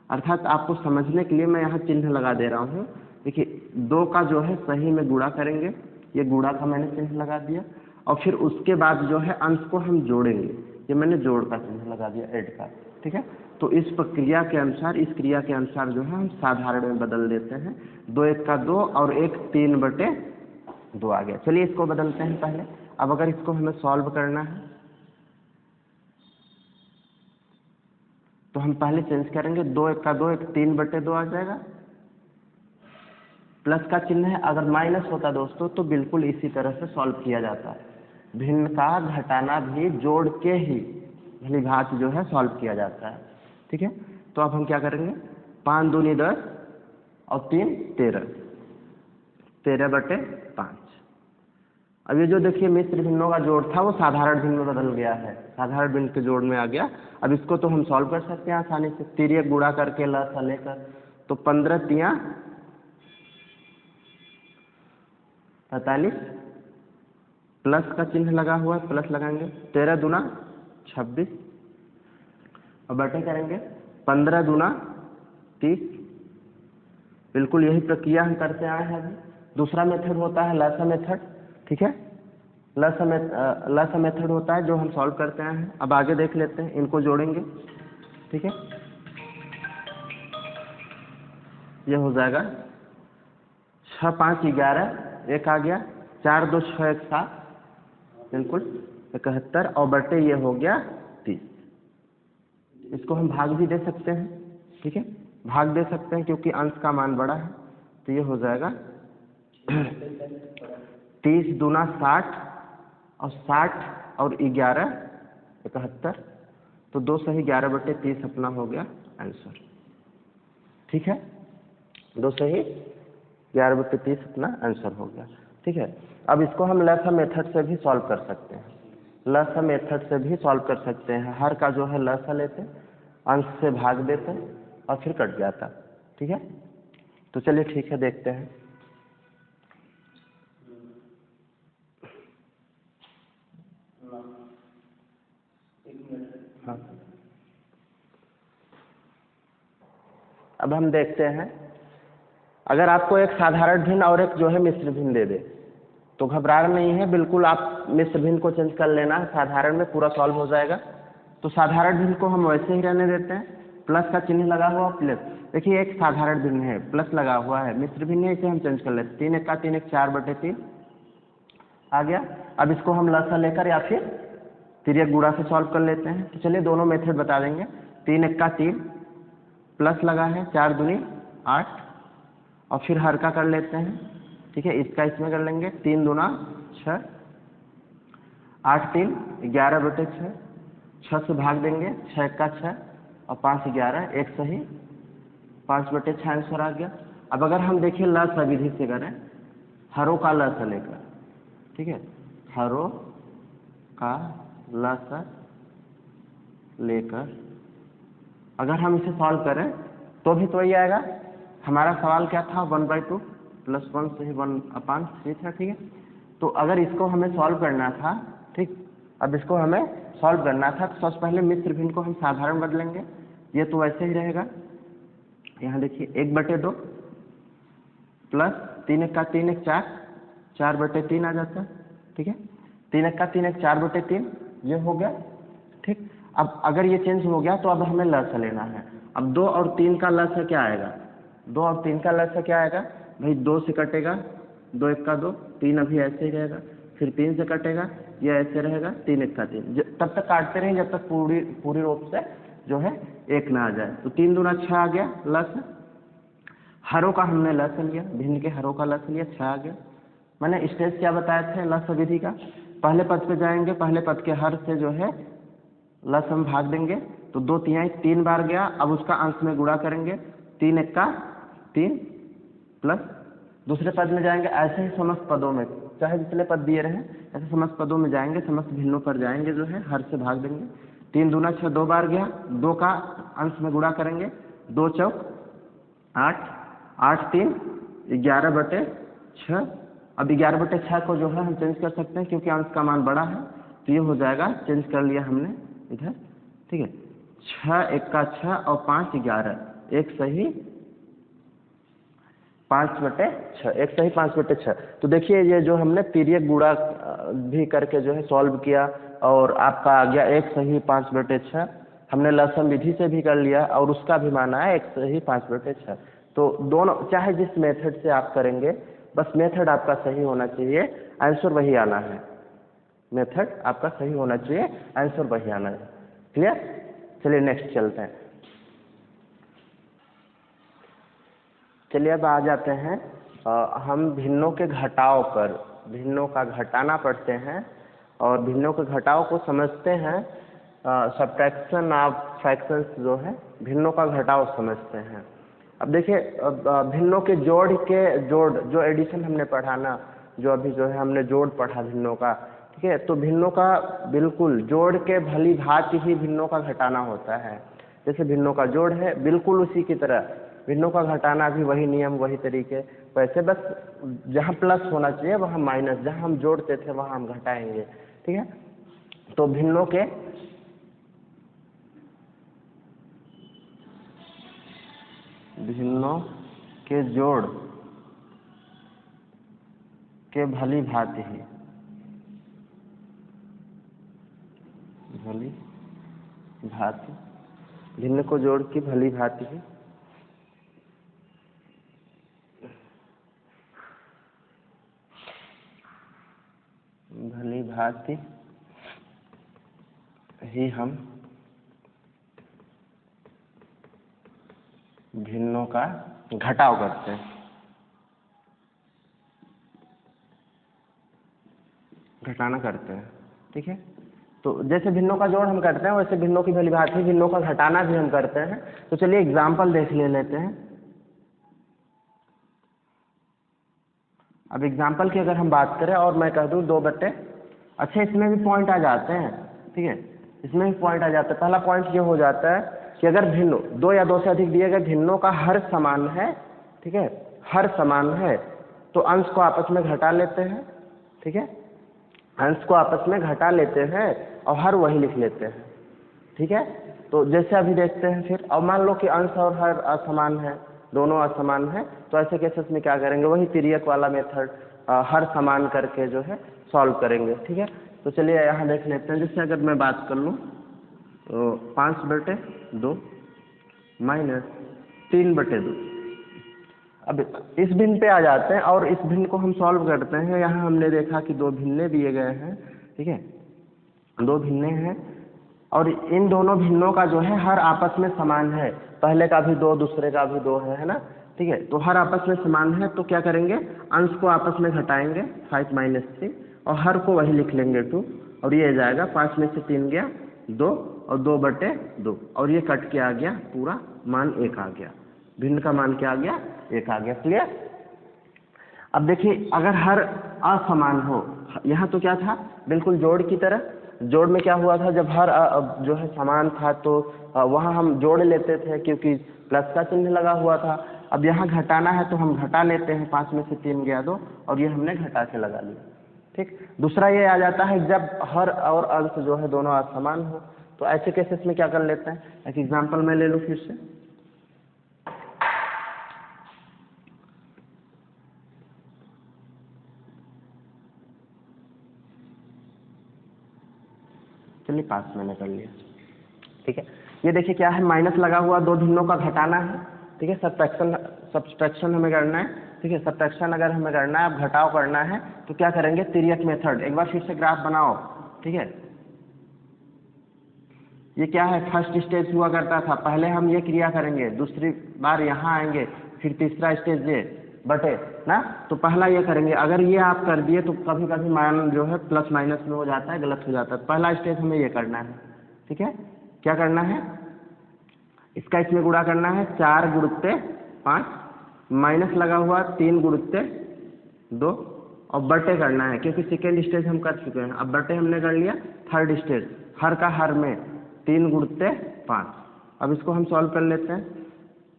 अर्थात आपको समझने के लिए मैं यहाँ चिन्ह लगा दे रहा हूँ। देखिए 2 का जो है सही में गुणा करेंगे, ये गुणा का मैंने चिन्ह लगा दिया, और फिर उसके बाद जो है अंश को हम जोड़ेंगे, ये मैंने जोड़ का चिन्ह लगा दिया, ऐड का, ठीक है। तो इस प्रक्रिया के अनुसार, इस क्रिया के अनुसार जो है हम साधारण में बदल देते हैं। 2 1 का 2 और 1 3/2 आ गया। चलिए इसको बदलते हैं पहले। अब अगर इसको हमें सॉल्व करना है तो हम पहले चेंज करेंगे, 2 1 का 2 1 3/2 आ जाएगा, प्लस का चिन्ह है। अगर माइनस होता दोस्तों तो बिल्कुल इसी तरह से सॉल्व किया जाता है, भिन्न का घटाना भी जोड़ के ही भली भांति जो है सॉल्व किया जाता है, ठीक है। तो अब हम क्या करेंगे, 5 दूनी 10 और 3 13, 13/5। अब ये जो देखिए मिश्र भिन्नों का जोड़ था वो साधारण भिन्न में बदल गया है, साधारण भिन्न के जोड़ में आ गया। अब इसको तो हम सॉल्व कर सकते हैं आसानी से, तिर्यक गुणा करके लसा लेकर। तो 15 तियां 45, प्लस का चिन्ह लगा हुआ है, प्लस लगाएंगे। 13 दूना 26, और बटे करेंगे 15 दूना 30। बिल्कुल यही प्रक्रिया हम करते आए हैं अभी। दूसरा मेथड होता है लसा मेथड, ठीक है। लसा मेथड होता है जो हम सॉल्व करते आए हैं। अब आगे देख लेते हैं, इनको जोड़ेंगे, ठीक है। ये हो जाएगा 6 5 11, एक आ गया, 4 2 6 1 7, बिल्कुल 71, और बटे ये हो गया 30। इसको हम भाग भी दे सकते हैं, ठीक है, भाग दे सकते हैं क्योंकि अंश का मान बड़ा है। तो ये हो जाएगा 30 दूना 60, और 60 और 11 71, तो 2 सही 11 बटे 30 अपना हो गया आंसर, ठीक है। 2 सही 11 बटे 30 अपना आंसर हो गया, ठीक है। अब इसको हम लसा मेथड से भी सॉल्व कर सकते हैं, लसा मेथड से भी सॉल्व कर सकते हैं। हर का जो है लसा लेते, अंश से भाग देते और फिर कट जाता, ठीक है। तो चलिए ठीक है, देखते हैं। हाँ, अब हम देखते हैं, अगर आपको एक साधारण भिन्न और एक जो है मिश्र भिन्न दे दे तो घबराना नहीं है, बिल्कुल आप मिश्र भिन्न को चेंज कर लेना, साधारण में पूरा सॉल्व हो जाएगा। तो साधारण भिन्न को हम वैसे ही रहने देते हैं, प्लस का चिन्ह लगा हुआ प्लस। देखिए एक साधारण भिन्न है, प्लस लगा हुआ है, मिश्र भिन्न है, इसे हम चेंज कर लेते हैं। 3 1 का 3 1 4 बटे 3 आ गया। अब इसको हम लसा लेकर या फिर तिर्यक गुणा से सॉल्व कर लेते हैं। तो चलिए दोनों मेथड बता देंगे। 3 1 का 3, प्लस लगा है, 4 दूनी 8, और फिर हर का कर लेते हैं, ठीक है। इसका इसमें कर लेंगे, 3 दूना 6, 8 3 11 बटे 6, 6 से भाग देंगे, 6 1 का 6 और 5 11, एक सही 5 बटे 6 आंसर आ गया। अब अगर हम देखिए लसा विधि से करें, हरों का लसा लेकर, ठीक है, हरों का लसा लेकर अगर हम इसे सॉल्व करें तो भी तो वही आएगा। हमारा सवाल क्या था, 1/2 प्लस 1 से ही 1/3 था, ठीक है। तो अगर इसको हमें सॉल्व करना था, ठीक, अब इसको हमें सॉल्व करना था तो सबसे पहले मिश्र भिन्न को हम साधारण बदलेंगे, ये तो वैसे ही रहेगा। यहाँ देखिए 1/2 प्लस 3 1 का 3 1 4, 4 बटे 3 आ जाता है, ठीक है। 3 1 का 3 1 4 बटे 3, ये हो गया, ठीक। अब अगर ये चेंज हो गया तो अब हमें लसा लेना है। अब 2 और 3 का लसा क्या आएगा, 2 और 3 का लसा क्या आएगा भाई, 2 से कटेगा, 2 1 का 2, 3 अभी ऐसे ही रहेगा, फिर 3 से कटेगा, ये ऐसे रहेगा, 3 1 का 3, तब तक काटते रहें जब तक पूरी रूप से जो है 1 ना आ जाए। तो 3 दूना 6 आ गया लसा, हरों का हमने लसा लिया, भिन्न के हरों का लसा लिया, 6 आ गया। मैंने स्टेज क्या बताया थे लसा विधि का, पहले पद पे जाएंगे, पहले पद के हर से जो है लस हम भाग देंगे, तो 2 तिहाई 3 बार गया। अब उसका अंश में गुणा करेंगे, 3 1 का 3 प्लस दूसरे पद में जाएंगे, ऐसे ही समस्त पदों में, चाहे जितने पद दिए रहे ऐसे समस्त पदों में जाएंगे, समस्त भिन्नों पर जाएंगे, जो है हर से भाग देंगे। 3 दूना 6, 2 बार गया, 2 का अंश में गुणा करेंगे, 2 चौक 8, 8 3 11 बटे 6। अब 11 बटे 6 को जो है हम चेंज कर सकते हैं क्योंकि अंश का मान बड़ा है, तो ये हो जाएगा, चेंज कर लिया हमने इधर, ठीक है। 6 1 का 6 और 5 11, एक सही 5 बटे 6, एक सही 5 बटे 6। तो देखिए ये जो हमने तिर्यक गुणा भी करके जो है सॉल्व किया और आपका आ गया एक सही 5 बटे 6। हमने लसम विधि से भी कर लिया और उसका भी माना है एक सही 5 बटे 6। तो दोनों चाहे जिस मेथड से आप करेंगे, बस मेथड आपका सही होना चाहिए, आंसर वही आना है। मेथड आपका सही होना चाहिए, आंसर वही आना है। क्लियर? चलिए नेक्स्ट चलते हैं। चलिए अब आ जाते हैं हम भिन्नों के घटाव पर, भिन्नों का घटाना पढ़ते हैं और भिन्नों के घटाव को समझते हैं। सब्ट्रैक्शन ऑफ फ्रैक्शंस जो है भिन्नों का घटाव समझते हैं। अब देखिए भिन्नों के जोड़ जो एडिशन हमने पढ़ा ना, जो अभी जो है हमने जोड़ पढ़ा भिन्नों का, ठीक है। तो भिन्नों का बिल्कुल जोड़ के भली भांति ही भिन्नों का घटाना होता है। जैसे भिन्नों का जोड़ है बिल्कुल उसी की तरह भिन्नों का घटाना भी वही नियम वही तरीके, वैसे बस जहाँ प्लस होना चाहिए वहाँ माइनस, जहाँ हम जोड़ते थे वहाँ हम घटाएंगे, ठीक है। तो भिन्नों के जोड़ के भली भांति ही भिन्न को जोड़ की भली भांति ही हम भिन्नों का घटाव करते हैं, घटाना करते हैं, ठीक है। तो जैसे भिन्नों का जोड़ हम करते हैं वैसे भिन्नों की भली भांति भिन्नों का घटाना भी हम करते हैं। तो चलिए एग्जाम्पल देख लेते हैं। अब एग्जाम्पल की अगर हम बात करें और मैं कह दूं 2/, अच्छा इसमें भी पॉइंट आ जाते हैं, ठीक है, इसमें भी पॉइंट आ जाता है। पहला पॉइंट ये हो जाता है कि अगर भिन्न 2 या 2 से अधिक दिए गए भिन्नों का हर समान है, ठीक है, हर समान है, तो अंश को आपस में घटा लेते हैं, ठीक है, अंश को आपस में घटा लेते हैं और हर वही लिख लेते हैं, ठीक है। तो जैसे अभी देखते हैं फिर, अब मान लो कि अंश और हर असमान है, दोनों असमान है, तो ऐसे केसेस में क्या करेंगे, वही तिर्यक वाला मेथड हर समान करके जो है सॉल्व करेंगे, ठीक है। तो चलिए यहाँ देख लेते हैं। जैसे अगर मैं बात कर लूँ तो 5/2 माइनस 3/2। अब इस भिन्न पे आ जाते हैं और इस भिन्न को हम सॉल्व करते हैं। यहाँ हमने देखा कि 2 भिन्ने दिए गए हैं, ठीक है, 2 भिन्ने हैं और इन दोनों भिन्नों का जो है हर आपस में समान है, पहले का भी 2 दूसरे का भी 2 है ना, ठीक है। तो हर आपस में समान है, तो क्या करेंगे, अंश को आपस में घटाएंगे 5 - 3 और हर को वही लिख लेंगे 2, और ये आ जाएगा 5 में से 3 गया 2 और 2/2 और ये कट के आ गया, पूरा मान 1 आ गया, भिन्न का मान क्या आ गया, 1 आ गया। क्लियर। अब देखिए अगर हर असमान हो, यहाँ तो क्या था, बिल्कुल जोड़ की तरह, जोड़ में क्या हुआ था, जब हर जो है समान था तो वहाँ हम जोड़ लेते थे क्योंकि प्लस का चिन्ह लगा हुआ था। अब यहाँ घटाना है तो हम घटा लेते हैं, 5 में से 3 गया 2 और ये हमने घटा के लगा लिया, ठीक। दूसरा ये आ जाता है जब हर और अंश जो है दोनों असमान हो, तो ऐसे केसेस में क्या कर लेते हैं, एक एग्जाम्पल मैं ले लूँ फिर से। चलिए 5 मैंने कर लिया, ठीक है। ये देखिए क्या है, माइनस लगा हुआ, 2 भिन्नों का घटाना है, ठीक है, सब्ट्रैक्शन हमें करना है, ठीक है। सब्ट्रैक्शन अगर हमें करना है, अब घटाव करना है, तो क्या करेंगे, तिर्यक मेथड। एक बार फिर से ग्राफ बनाओ, ठीक है। ये क्या है, फर्स्ट स्टेज हुआ करता था, पहले हम ये क्रिया करेंगे, दूसरी बार यहाँ आएंगे, फिर तीसरा स्टेज ये बटे ना, तो पहला ये करेंगे। अगर ये आप कर दिए तो कभी कभी मान जो है प्लस माइनस में हो जाता है, गलत हो जाता है। पहला स्टेज हमें ये करना है, ठीक है। क्या करना है, इसका इसमें गुणा करना है, 4 × 5 माइनस लगा हुआ 3 × 2 और बटे करना है, क्योंकि सेकेंड स्टेज हम कर चुके हैं। अब बटे हमने कर लिया, थर्ड स्टेज हर का हर में 3 × 5। अब इसको हम सॉल्व कर लेते हैं।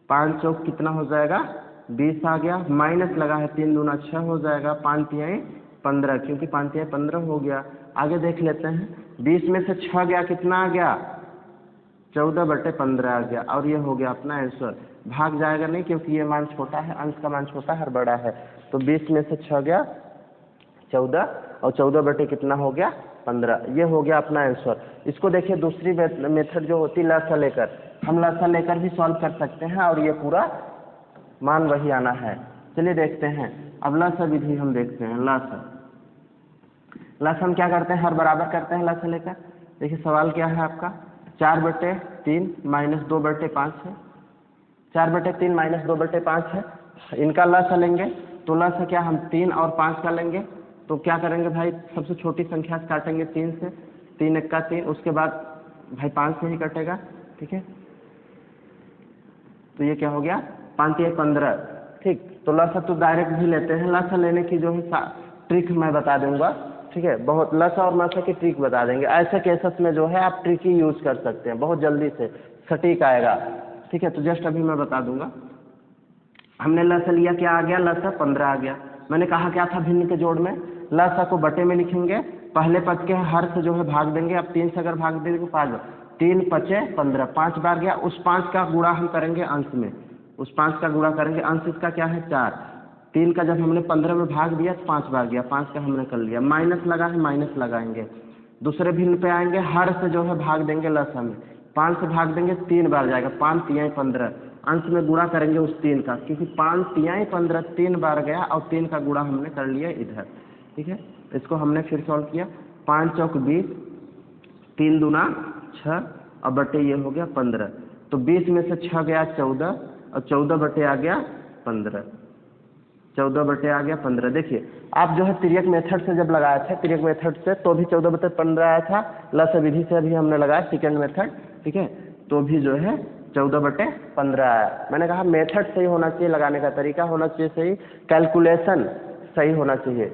5 चौक कितना हो जाएगा, 20 आ गया, माइनस लगा है 3 दूना 6 हो जाएगा, 5 तिहाई 15, क्योंकि 5 तिहाई 15 हो गया। आगे देख लेते हैं, 20 में से 6 गया, कितना आ गया, 14/15 आ गया, और ये हो गया अपना आंसर। भाग जाएगा नहीं क्योंकि ये मान छोटा है, अंश का मान छोटा है और बड़ा है, तो 20 में से 6 गया 14 और 14 कितना हो गया 15, ये हो गया अपना आंसर। इसको देखिए दूसरी मेथड जो होती है लसा लेकर, हम लसा लेकर भी सॉल्व कर सकते हैं और ये पूरा मान वही आना है। चलिए देखते हैं, अब लसा विधि हम देखते हैं। लसा हम क्या करते हैं, हर बराबर करते हैं लसा लेकर। देखिए सवाल क्या है आपका, 4/3 - 2/5 है, 4/3 - 2/5 है। इनका लसा लेंगे तो लसा क्या, हम 3 और 5 का लेंगे, तो क्या करेंगे भाई, सबसे छोटी संख्या से काटेंगे 3 से, 3 × 3, उसके बाद भाई 5 से ही कटेगा, ठीक है। तो ये क्या हो गया, 5 × 15, ठीक। तो लसा तो डायरेक्ट भी लेते हैं, लसा लेने की जो है ट्रिक मैं बता दूंगा, ठीक है। बहुत लसा और मसा की ट्रिक बता देंगे। ऐसे केसेस में जो है आप ट्रिक ही यूज कर सकते हैं, बहुत जल्दी से सटीक आएगा, ठीक है। तो जस्ट अभी मैं बता दूंगा। हमने लसा लिया, क्या आ गया, लसा 15 आ गया। मैंने कहा क्या था भिन्न के जोड़ में, लसा को बटे में लिखेंगे, पहले पद के हर से जो है भाग देंगे। अब 3 से अगर भाग देंगे तो 5 3 5 15, 5 बार गया। उस 5 का गुणा हम करेंगे अंश में, उस 5 का गुणा करेंगे, अंश इसका क्या है 4। 3 का जब हमने 15 में भाग दिया तो 5 बार गया, 5 का हमने कर लिया। माइनस लगा है, माइनस लगाएंगे। दूसरे भिन्न पे आएंगे, हर से जो है भाग देंगे लसा में, 5 से भाग देंगे 3 बार जाएगा, 5 3 15, अंश में गुणा करेंगे उस 3 का, क्योंकि 5 3 15 3 बार गया और 3 का गुणा हमने कर लिया इधर, ठीक है। इसको हमने फिर सॉल्व किया, 5 चौक 20, 3 दूना 6 और बटे ये हो गया 15। तो 20 में से 6 गया 14 और 14 बटे आ गया 15, 14 बटे आ गया 15। देखिए आप जो है तिर्यक मेथड से जब लगाए थे, तिर्यक मेथड से तो भी 14 बटे 15 आया था। लस विधि से अभी हमने लगाया सेकेंड मेथड, ठीक है, तो भी जो है 14 बटे 15 आया। मैंने कहा मेथड सही होना चाहिए, लगाने का तरीका होना चाहिए सही, कैलकुलेशन सही होना चाहिए,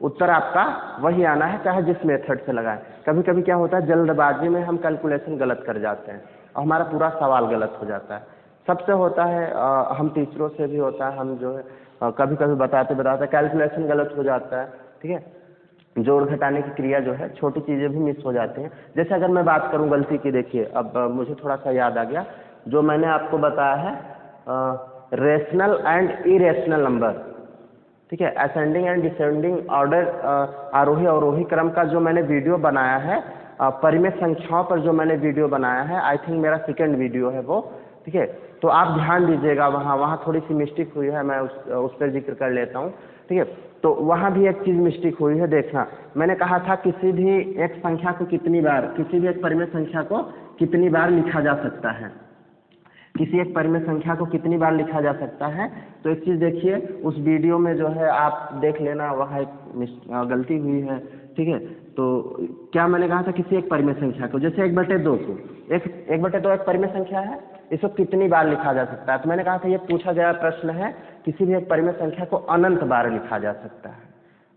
उत्तर आपका वही आना है चाहे जिस मेथड से लगाएं। कभी कभी क्या होता है जल्दबाजी में हम कैलकुलेशन गलत कर जाते हैं और हमारा पूरा सवाल गलत हो जाता है। सबसे होता है, हम टीचरों से भी होता है, हम जो है कभी कभी बताते बताते कैलकुलेशन गलत हो जाता है, ठीक है। जोड़ घटाने की क्रिया जो है, छोटी चीज़ें भी मिस हो जाती हैं। जैसे अगर मैं बात करूं गलती की, देखिए अब मुझे थोड़ा सा याद आ गया, जो मैंने आपको बताया है रेशनल एंड इरेशनल नंबर, ठीक है, असेंडिंग एंड डिसेंडिंग ऑर्डर, आरोही अवरोही क्रम का जो मैंने वीडियो बनाया है, परिमेय संख्याओं पर जो मैंने वीडियो बनाया है, आई थिंक मेरा सेकंड वीडियो है वो, ठीक है। तो आप ध्यान दीजिएगा, वहाँ थोड़ी सी मिस्टेक हुई है, मैं उस पर जिक्र कर लेता हूँ, ठीक है। तो वहाँ भी एक चीज़ मिस्टेक हुई है, देखना। मैंने कहा था किसी भी एक संख्या को कितनी बार, किसी भी एक परिमेय संख्या को कितनी बार लिखा जा सकता है, किसी एक परिमेय संख्या को कितनी बार लिखा जा सकता है। तो एक चीज़ देखिए, उस वीडियो में जो है आप देख लेना, वहाँ एक गलती हुई है, ठीक है। तो क्या मैंने कहा था किसी एक परिमेय संख्या को, जैसे 1/2 को, 1/2 एक परिमेय संख्या है, इसको कितनी बार लिखा जा सकता है। तो मैंने कहा था ये पूछा गया प्रश्न है, किसी भी एक परिमेय संख्या को अनंत बार लिखा जा सकता है,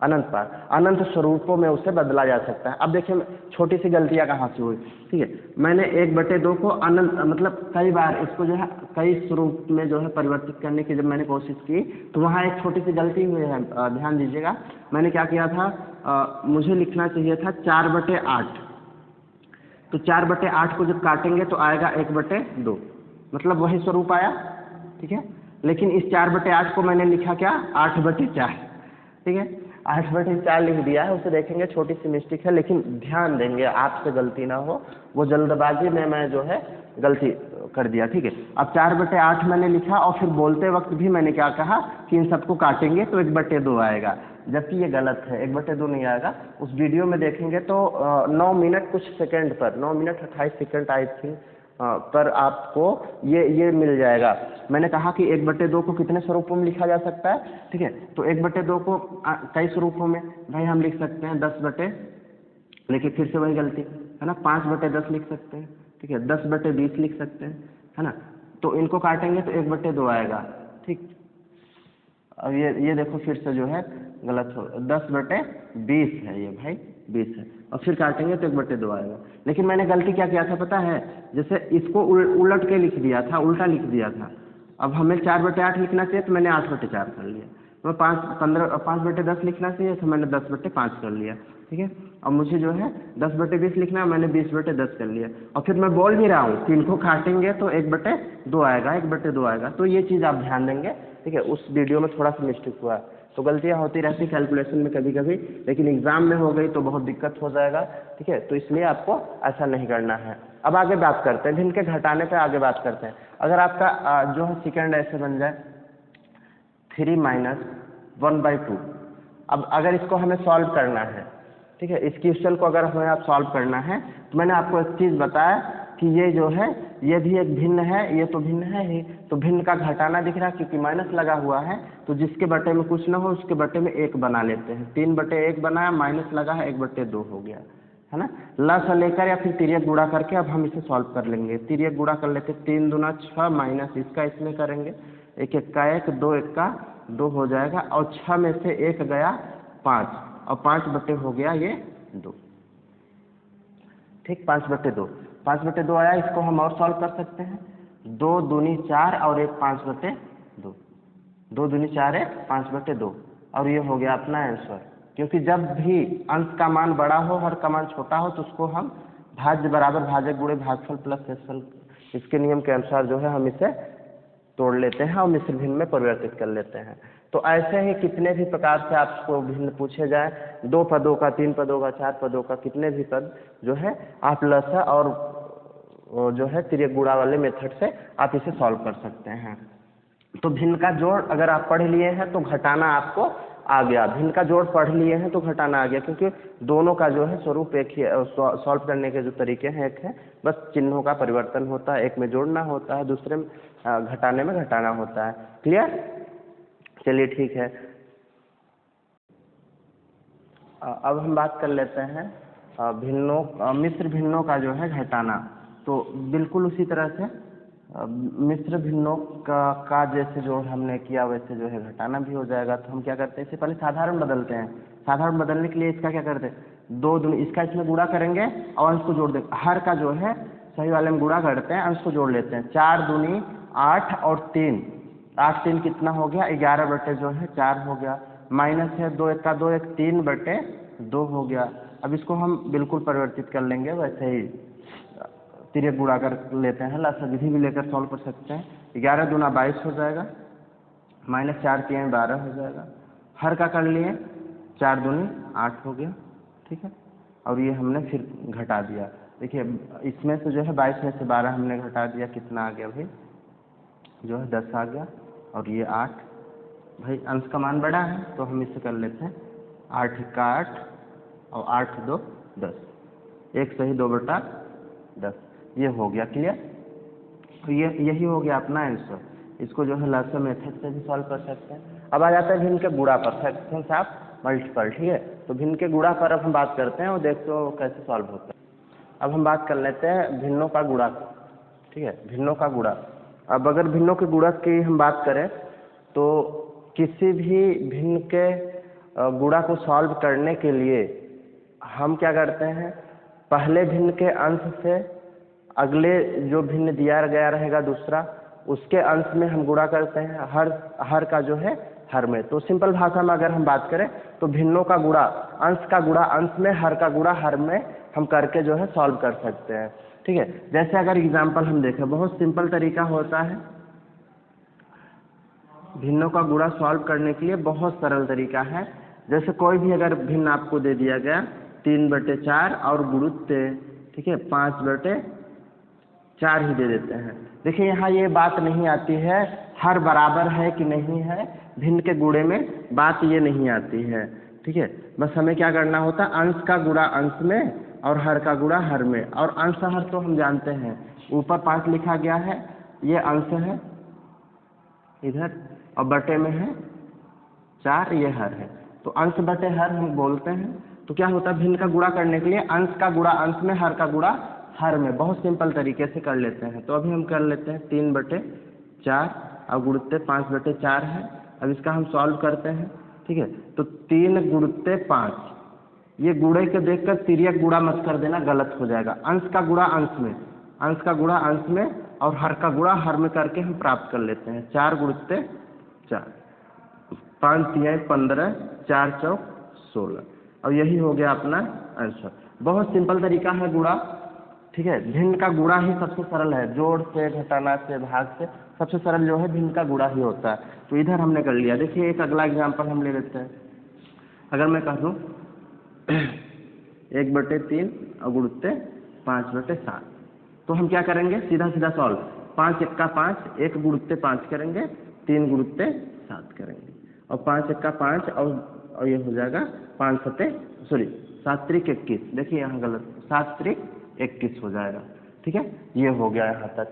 अनंत बार, अनंत स्वरूपों में उसे बदला जा सकता है। अब देखिए छोटी सी गलतियां कहाँ से हुई, ठीक है। मैंने 1/2 को अनंत मतलब कई बार इसको जो है कई स्वरूप में जो है परिवर्तित करने की जब मैंने कोशिश की, तो वहाँ एक छोटी सी गलती हुई है, ध्यान दीजिएगा। मैंने क्या किया था, मुझे लिखना चाहिए था 4/8, तो 4/8 को जब काटेंगे तो आएगा 1/2, मतलब वही स्वरूप आया, ठीक है। लेकिन इस 4/8 को मैंने लिखा क्या 8/4, ठीक है, 8/4 लिख दिया है। उसे देखेंगे छोटी सी मिस्टेक है, लेकिन ध्यान देंगे आपसे गलती ना हो, वो जल्दबाजी में मैं जो है गलती कर दिया, ठीक है। अब 4/8 मैंने लिखा और फिर बोलते वक्त भी मैंने क्या कहा कि इन सबको काटेंगे तो 1/2 आएगा, जबकि ये गलत है, 1/2 नहीं आएगा। उस वीडियो में देखेंगे तो 9 मिनट कुछ सेकंड पर, 9 मिनट 28 सेकंड आई थिंक पर आपको ये मिल जाएगा। मैंने कहा कि 1/2 को कितने स्वरूपों में लिखा जा सकता है, ठीक है। तो 1/2 को कई स्वरूपों में भाई हम लिख सकते हैं 10 लेकिन फिर से वही गलती है ना, 5/10 लिख सकते हैं, ठीक है, 10/20 लिख सकते हैं, है ना। तो इनको काटेंगे तो 1/2 आएगा, ठीक। अब ये देखो फिर से जो है गलत हो, 10/20 है ये भाई, 20 है, और फिर काटेंगे तो 1/2 आएगा। लेकिन मैंने गलती क्या किया था पता है, जैसे इसको उलट के लिख दिया था, उल्टा लिख दिया था। अब हमें 4/8 लिखना चाहिए तो मैंने 8/4 कर लिया। तो 5/10 लिखना चाहिए तो मैंने 10/5 कर लिया, ठीक है। अब मुझे जो है 10/20 लिखना है, मैंने 20/10 कर लिया। और फिर मैं बोल भी रहा हूँ कि इनको काटेंगे तो 1/2 आएगा, 1/2 आएगा। तो ये चीज़ आप ध्यान देंगे, ठीक है। उस वीडियो में थोड़ा सा मिस्टेक हुआ, तो गलतियाँ होती रहती कैलकुलेशन में कभी कभी, लेकिन एग्जाम में हो गई तो बहुत दिक्कत हो जाएगा, ठीक है। तो इसलिए आपको ऐसा नहीं करना है। अब आगे बात करते हैं, भिन्न के घटाने पे आगे बात करते हैं। अगर आपका जो है सेकेंड ऐसे बन जाए 3 - 1/2, अब अगर इसको हमें सॉल्व करना है, ठीक है, इस क्वेश्चन को अगर हमें आप सॉल्व करना है, तो मैंने आपको एक चीज़ बताया कि ये जो है ये भी एक भिन्न है, ये तो भिन्न है ही, तो भिन्न का घटाना दिख रहा है क्योंकि माइनस लगा हुआ है, तो जिसके बटे में कुछ ना हो उसके बटे में 1 बना लेते हैं। 3/1 बनाया, माइनस लगा है, 1/2 हो गया, है ना। लस लेकर या फिर तिर्यक गुणा करके अब हम इसे सॉल्व कर लेंगे। तिर्यक गुणा कर लेते, 3 दूना 6 माइनस इसका इसमें करेंगे, 1 × 1 2 × 1 2 हो जाएगा, और 6 में से 1 गया 5 और 5 बटे हो गया ये 2। ठीक, 5/2 5/2 आया। इसको हम और सॉल्व कर सकते हैं। 2 दूनी 4 और 1 5/2, 2 दूनी 4 1 5/2 और ये हो गया अपना आंसर। क्योंकि जब भी अंश का मान बड़ा हो, हर का मान छोटा हो, तो उसको हम भाज्य बराबर भाजक गुणे भागफल प्लस शेषफल, इसके नियम के अनुसार जो है हम इसे तोड़ लेते हैं और मिश्र भिन्न में परिवर्तित कर लेते हैं। तो ऐसे ही कितने भी प्रकार से आपको भिन्न पूछे जाए, 2 पदों का, 3 पदों का, 4 पदों का, कितने भी पद जो है आप लसा और जो है तिर्यक गुणा वाले मेथड से आप इसे सॉल्व कर सकते हैं। तो भिन्न का जोड़ अगर आप पढ़ लिए हैं तो घटाना आपको आ गया, भिन्न का जोड़ पढ़ लिए हैं तो घटाना आ गया, क्योंकि दोनों का जो है स्वरूप एक ही, सॉल्व करने के जो तरीके हैं एक है, बस चिन्हों का परिवर्तन होता है, एक में जोड़ना होता है, दूसरे में घटाने में घटाना होता है। क्लियर? चलिए ठीक है। अब हम बात कर लेते हैं भिन्नों, मिश्र भिन्नों का जो है घटाना। तो बिल्कुल उसी तरह से मिश्र भिन्नों का जैसे जो हमने किया वैसे जो है घटाना भी हो जाएगा। तो हम क्या करते हैं, इससे पहले साधारण बदलते हैं। साधारण बदलने के लिए इसका क्या करते हैं, 2 दूनी, इसका इसमें गुणा करेंगे और अंश को जोड़ देंगे। हर का जो है सही वाले में गुणा करते हैं, अंश को जोड़ लेते हैं। 4 दूनी 8 और 3, 8 3 कितना हो गया, 11 जो है 4 हो गया। माइनस है 2 1 का 2 1 3/2 हो गया। अब इसको हम बिल्कुल परिवर्तित कर लेंगे, वैसे ही तिर्यक गुणा कर लेते हैं, लसा विधि भी लेकर सॉल्व कर सकते हैं। 11 दूना 22 हो जाएगा, माइनस 4 3 12 हो जाएगा। हर का कर लिए, 4 दूनी 8 हो गया। ठीक है, और ये हमने फिर घटा दिया। देखिए इसमें से जो है 22 में से 12 हमने घटा दिया, कितना आ गया भाई, जो है 10 आ गया। और ये 8, भाई अंश का मान बड़ा है तो हम इससे कर लेते हैं 8 1 का 8 और 8 2 10, 1 सही 2/10, ये हो गया। क्लियर? तो ये यही हो गया अपना आंसर। इसको जो है लसा मेथड से भी सॉल्व कर सकते हैं। अब आ जाता है भिन्न के गुणा पर, फ्रैक्शंस ऑफ मल्टीपल। ठीक है, तो भिन्न के गुणा पर अब हम बात करते हैं और देखते हो कैसे सॉल्व होता है। अब हम बात कर लेते हैं भिन्नों का गुणा। ठीक है, भिन्नों का गुणा। अब अगर भिन्नों के गुणा की हम बात करें तो किसी भी भिन्न के गुणा को सॉल्व करने के लिए हम क्या करते हैं, पहले भिन्न के अंश से अगले जो भिन्न दिया गया रहेगा दूसरा, उसके अंश में हम गुणा करते हैं, हर का जो है हर में। तो सिंपल भाषा में अगर हम बात करें तो भिन्नों का गुणा, अंश का गुणा अंश में, हर का गुणा हर में हम करके जो है सॉल्व कर सकते हैं। ठीक है, जैसे अगर एग्जाम्पल हम देखें, बहुत सिंपल तरीका होता है भिन्नों का गुणा सॉल्व करने के लिए, बहुत सरल तरीका है। जैसे कोई भी अगर भिन्न आपको दे दिया गया 3/4 और गुणुत्य, ठीक है 5/4 ही दे देते हैं। देखिए यहाँ ये बात नहीं आती है हर बराबर है कि नहीं है, भिन्न के गुणे में बात ये नहीं आती है। ठीक है, बस हमें क्या करना होता है, अंश का गुणा अंश में और हर का गुणा हर में। और अंश हर तो हम जानते हैं, ऊपर 5 लिखा गया है, ये अंश है इधर, और बटे में है 4, ये हर है। तो अंश बटे हर हम बोलते हैं। तो क्या होता है, भिन्न का गुणा करने के लिए अंश का गुणा अंश में, हर का गुणा हर में, बहुत सिंपल तरीके से कर लेते हैं। तो अभी हम कर लेते हैं 3/4 और गुणुत्य 5/4 है। अब इसका हम सॉल्व करते हैं। ठीक है, तो 3 गुणुत्य 5, ये गुणे के देखकर तिर्यक गुणा मत कर देना, गलत हो जाएगा। अंश का गुणा अंश में, अंश का गुणा अंश में और हर का गुणा हर में करके हम प्राप्त कर लेते हैं। 4 गुणुत्य 4, 5 3 15, 4 4 16, और यही हो गया अपना आंसर। बहुत सिंपल तरीका है गुणा। ठीक है, भिन्न का गुणा ही सबसे सरल है, जोड़ से, घटाना से, भाग से, सबसे सरल जो है भिन्न का गुणा ही होता है। तो इधर हमने कर लिया। देखिए एक अगला एग्जांपल हम ले लेते हैं। अगर मैं कह दूँ 1/3 और गुणुत्य 5/7, तो हम क्या करेंगे, सीधा सीधा सॉल्व, 5 1 का 5, 1 गुणुत्य 5 करेंगे, 3 गुणुत्य 7 करेंगे, और 5 1 का 5 और ये हो जाएगा 7 त्रिक 21। देखिए यहाँ गलत, 7 त्रिक 21 हो जाएगा। ठीक है, ये हो गया यहाँ तक।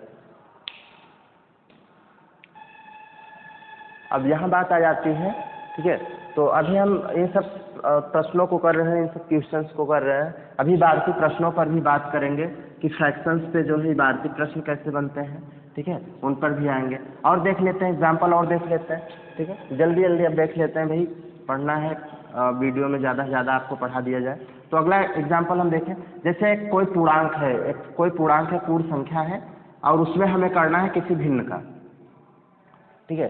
अब यहाँ बात आ जाती है। ठीक है, तो अभी हम इन सब प्रश्नों को कर रहे हैं, इन सब क्वेश्चंस को कर रहे हैं। अभी वार्षिक प्रश्नों पर भी बात करेंगे कि फ्रैक्शंस पे जो है वार्षिक प्रश्न कैसे बनते हैं। ठीक है, उन पर भी आएंगे और देख लेते हैं एग्जाम्पल, और देख लेते हैं। ठीक है, जल्दी जल्दी अब देख लेते हैं भाई, पढ़ना है वीडियो में ज़्यादा से ज़्यादा आपको पढ़ा दिया जाए। तो अगला एग्जाम्पल हम देखें, जैसे कोई पूर्णांक है, कोई पूर्णांक है, पूर्ण संख्या है और उसमें हमें करना है किसी भिन्न का, ठीक है।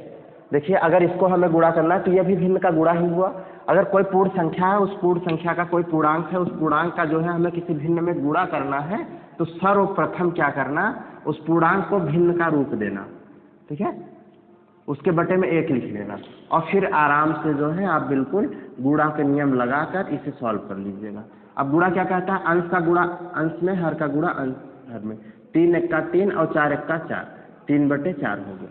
देखिए अगर इसको हमें गुणा करना है तो यह भी भिन्न का गुणा ही हुआ। अगर कोई पूर्ण संख्या है, उस पूर्ण संख्या का कोई पूर्णांक है, उस पूर्णांक का जो है हमें किसी भिन्न में गुणा करना है, तो सर्वप्रथम क्या करना, उस पूर्णांक को भिन्न का रूप देना, ठीक है, उसके बटे में 1 लिख लेना और फिर आराम से जो है आप बिल्कुल गुणा के नियम लगाकर इसे सॉल्व कर लीजिएगा। अब गुणा क्या कहता है, अंश का गुणा अंश में, हर का गुणा अंश हर में। 3 एक्का 3 और 4 एक्का 4, 3/4 हो गया।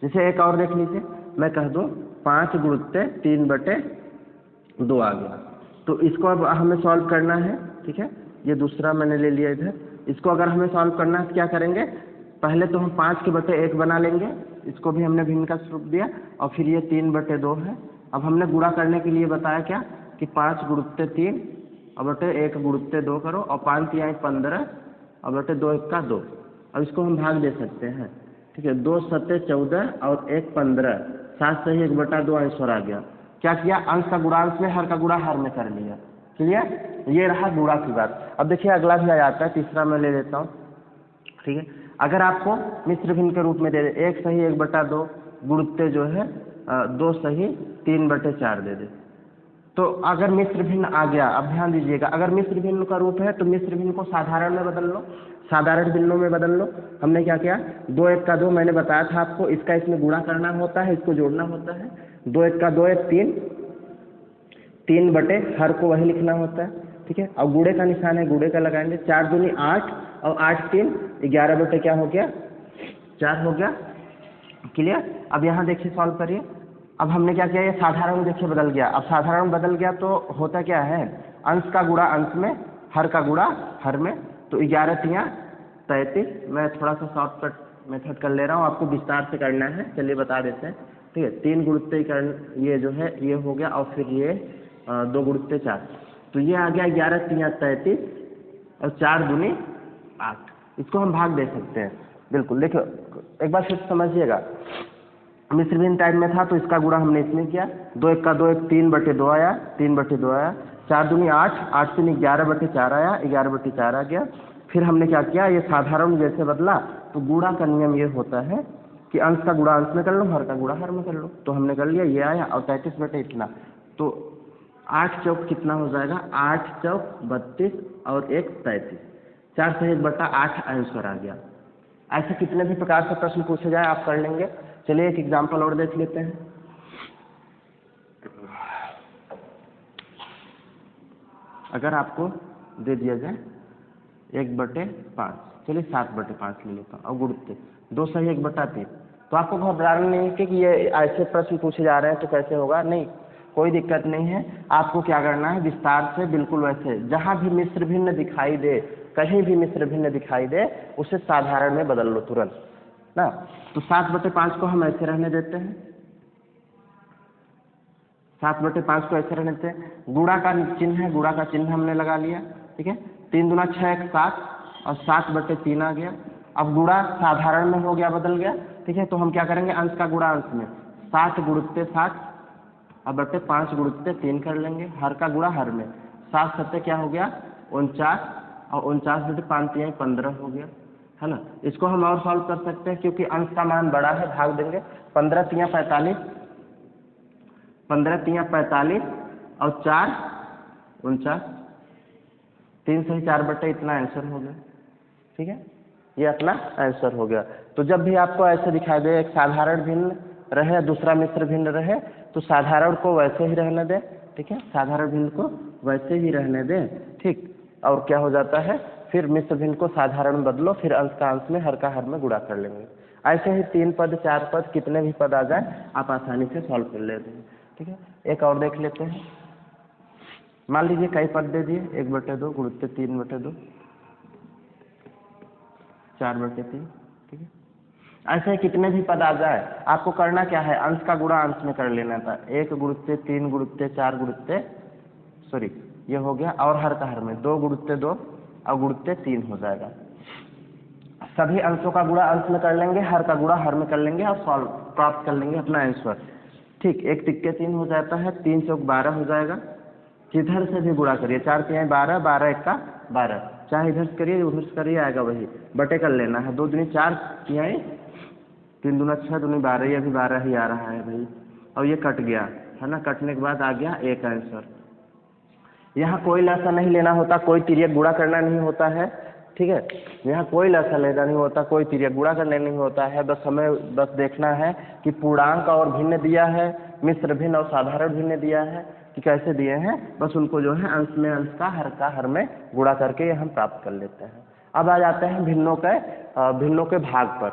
जैसे एक और देख लीजिए, मैं कह दूँ 5 गुणित 3/2 आ गया। तो इसको अब हमें सॉल्व करना है, ठीक है, ये दूसरा मैंने ले लिया इधर। इसको अगर हमें सॉल्व करना है तो क्या करेंगे, पहले तो हम 5 के बटे 1 बना लेंगे, इसको भी हमने भिन्न का स्वरूप दिया, और फिर ये 3/2 है। अब हमने गुणा करने के लिए बताया क्या कि 5 गुणित 3 और बटे 1 गुणित 2 करो, और 5 3 15 और बटे 2 एक्का 2। अब इसको हम भाग दे सकते हैं, ठीक है, 2 7 14 और 1 15, 7 से 1/2 आंसर आ गया। क्या किया, अंश का गुणा अंश में, हर का गुणा हर में कर लिया। क्लियर, ये रहा गुणा की बात। अब देखिए अगला भी आ जाता है, तीसरा मैं ले लेता हूँ, ठीक है। अगर आपको मिश्र भिन्न के रूप में दे दे, 1 सही 1/2 गुणित जो है 2 सही 3/4 दे दे, तो अगर मिश्र भिन्न आ गया, अब ध्यान दीजिएगा, अगर मिश्र भिन्न का रूप है तो मिश्र भिन्न को साधारण में बदल लो, साधारण भिन्नों में बदल लो। हमने क्या किया, 2 एक्का 2 मैंने बताया था आपको, इसका इसमें गुणा करना होता है, इसको जोड़ना होता है। 2 एक्का 2 3, 3 बटे हर को वही लिखना होता है, ठीक है। और गुणे का निशान है, गुणे का लगाएंगे। 4 दूनी 8 और 8 3 11 बटे क्या हो गया, 4 हो गया। क्लियर। अब यहाँ देखिए सॉल्व करिए। अब हमने क्या किया, ये साधारण देखिए बदल गया। अब साधारण बदल गया तो होता क्या है, अंश का गुणा अंश में, हर का गुणा हर में। तो 11 3 33। मैं थोड़ा सा शॉर्टकट मेथड कर ले रहा हूँ, आपको विस्तार से करना है, चलिए बता देते हैं, ठीक है। 3 गुणित ये जो है ये हो गया, और फिर ये 2 गुणित 4, तो ये आ गया 11 3 33 और 4 दूनी 8। इसको हम भाग दे सकते हैं, बिल्कुल। देखो एक बार फिर समझिएगा, मिश्र भिन्न टाइप में था तो इसका गुणा हमने इसमें किया, 2 एक्का 2 1 3/2 आया, 3/2 आया। 4 दूनी 8, 8 3 11/4 आया, 11/4 आ गया। फिर हमने क्या किया, ये साधारण जैसे बदला, तो गुणा का नियम ये होता है कि अंश का गुणा अंश में कर लो, हर का गुणा हर में कर लो। तो हमने कर लिया, ये आया, और 33 बटे इतना, तो 8 चौक कितना हो जाएगा, 8 चौक 32 और 1 33, 4 से 1/8 आंसर आ गया। ऐसे कितने भी प्रकार से प्रश्न पूछे जाए आप कर लेंगे। चलिए एक एग्जाम्पल और देख लेते हैं। अगर आपको दे दिया जाए 1/5, चलिए 7/5 ले लेता हूँ, और गुणित 2 सही 1/3, तो आपको घबराना नहीं है कि ये ऐसे प्रश्न पूछे जा रहे हैं तो कैसे होगा, नहीं, कोई दिक्कत नहीं है। आपको क्या करना है, विस्तार से बिल्कुल वैसे जहाँ भी मिश्र भिन्न दिखाई दे, कहीं भी मिश्र भिन्न दिखाई दे, उसे साधारण में बदल लो तुरंत ना। तो 7/5 को हम ऐसे रहने देते हैं, 7/5 को ऐसे रहने देते हैं। गुणा का चिन्ह है, गुणा का चिन्ह हमने लगा लिया, ठीक है। 3 दूना 6 1 7 और 7/3 आ गया। अब गुणा साधारण में हो गया, बदल गया, ठीक है। तो हम क्या करेंगे, अंश का गुणा अंश में, 7 गुणित 7 और बटे 5 गुणित 3 कर लेंगे, हर का गुणा हर में। 7 7 क्या हो गया 49, और 49/5 3 15 हो गया, है ना। इसको हम और सॉल्व कर सकते हैं, क्योंकि अंश का मान बड़ा है, भाग देंगे। 15 3 45, 15 3 45 और 4 49, 3 सही 4 बटे इतना आंसर हो गया, ठीक है। ये अपना आंसर हो गया। तो जब भी आपको ऐसे दिखाई दे, एक साधारण भिन्न रहे, दूसरा मिश्र भिन्न रहे, तो साधारण को वैसे ही रहने दें, ठीक है, साधारण भिन्न को वैसे ही रहने दें, ठीक। और क्या हो जाता है, फिर मिश्र भिन्न को साधारण बदलो, फिर अंश का अंश में, हर का हर में गुणा कर लेंगे। ऐसे ही 3 पद 4 पद कितने भी पद आ जाए आप आसानी से सॉल्व कर लेते हैं, ठीक है। एक और देख लेते हैं। मान लीजिए कई पद दे दिए, 1/2 गुणित 3/2, 4/3, ठीक है। ऐसे कितने भी पद आ जाए, आपको करना क्या है, अंश का गुणा अंश में कर लेना था। 1 गुणित 3 गुणित 4 गुणित, सॉरी ये हो गया, और हर का हर में 2 गुणित 2 और गुणित 3 हो जाएगा। सभी अंशों का गुणा अंश में कर लेंगे, हर का गुणा हर में कर लेंगे, और सॉल्व प्राप्त कर लेंगे अपना आंसर, ठीक। 1 तिक्के 3 हो जाता है, 3 चौक 12 हो जाएगा, किधर से भी गुणा करिए, 4 तिहाई 12, 12 एक्का 12, चाहे इधर से करिए उधर से करिए आएगा वही, बटे कर लेना है। 2 दूनी 4 तिहाई, 3 दूना 6 दूनी 12, ये भी 12 ही आ रहा है भाई, और ये कट गया है ना, कटने के बाद आ गया एक आंसर। यहाँ कोई लसा नहीं लेना होता, कोई तिर्यक गुणा करना नहीं होता है, ठीक है, यहाँ कोई लसा लेना नहीं होता, कोई तिर्यक गुणा करना नहीं होता है, बस हमें बस देखना है कि पूर्णांक और भिन्न दिया है, मिश्र भिन्न और साधारण भिन्न दिया है कि कैसे दिए हैं, बस उनको जो है अंश में अंश का हर में गुणा करके हम प्राप्त कर लेते हैं। अब आ जाते हैं भिन्नों के भाग पर,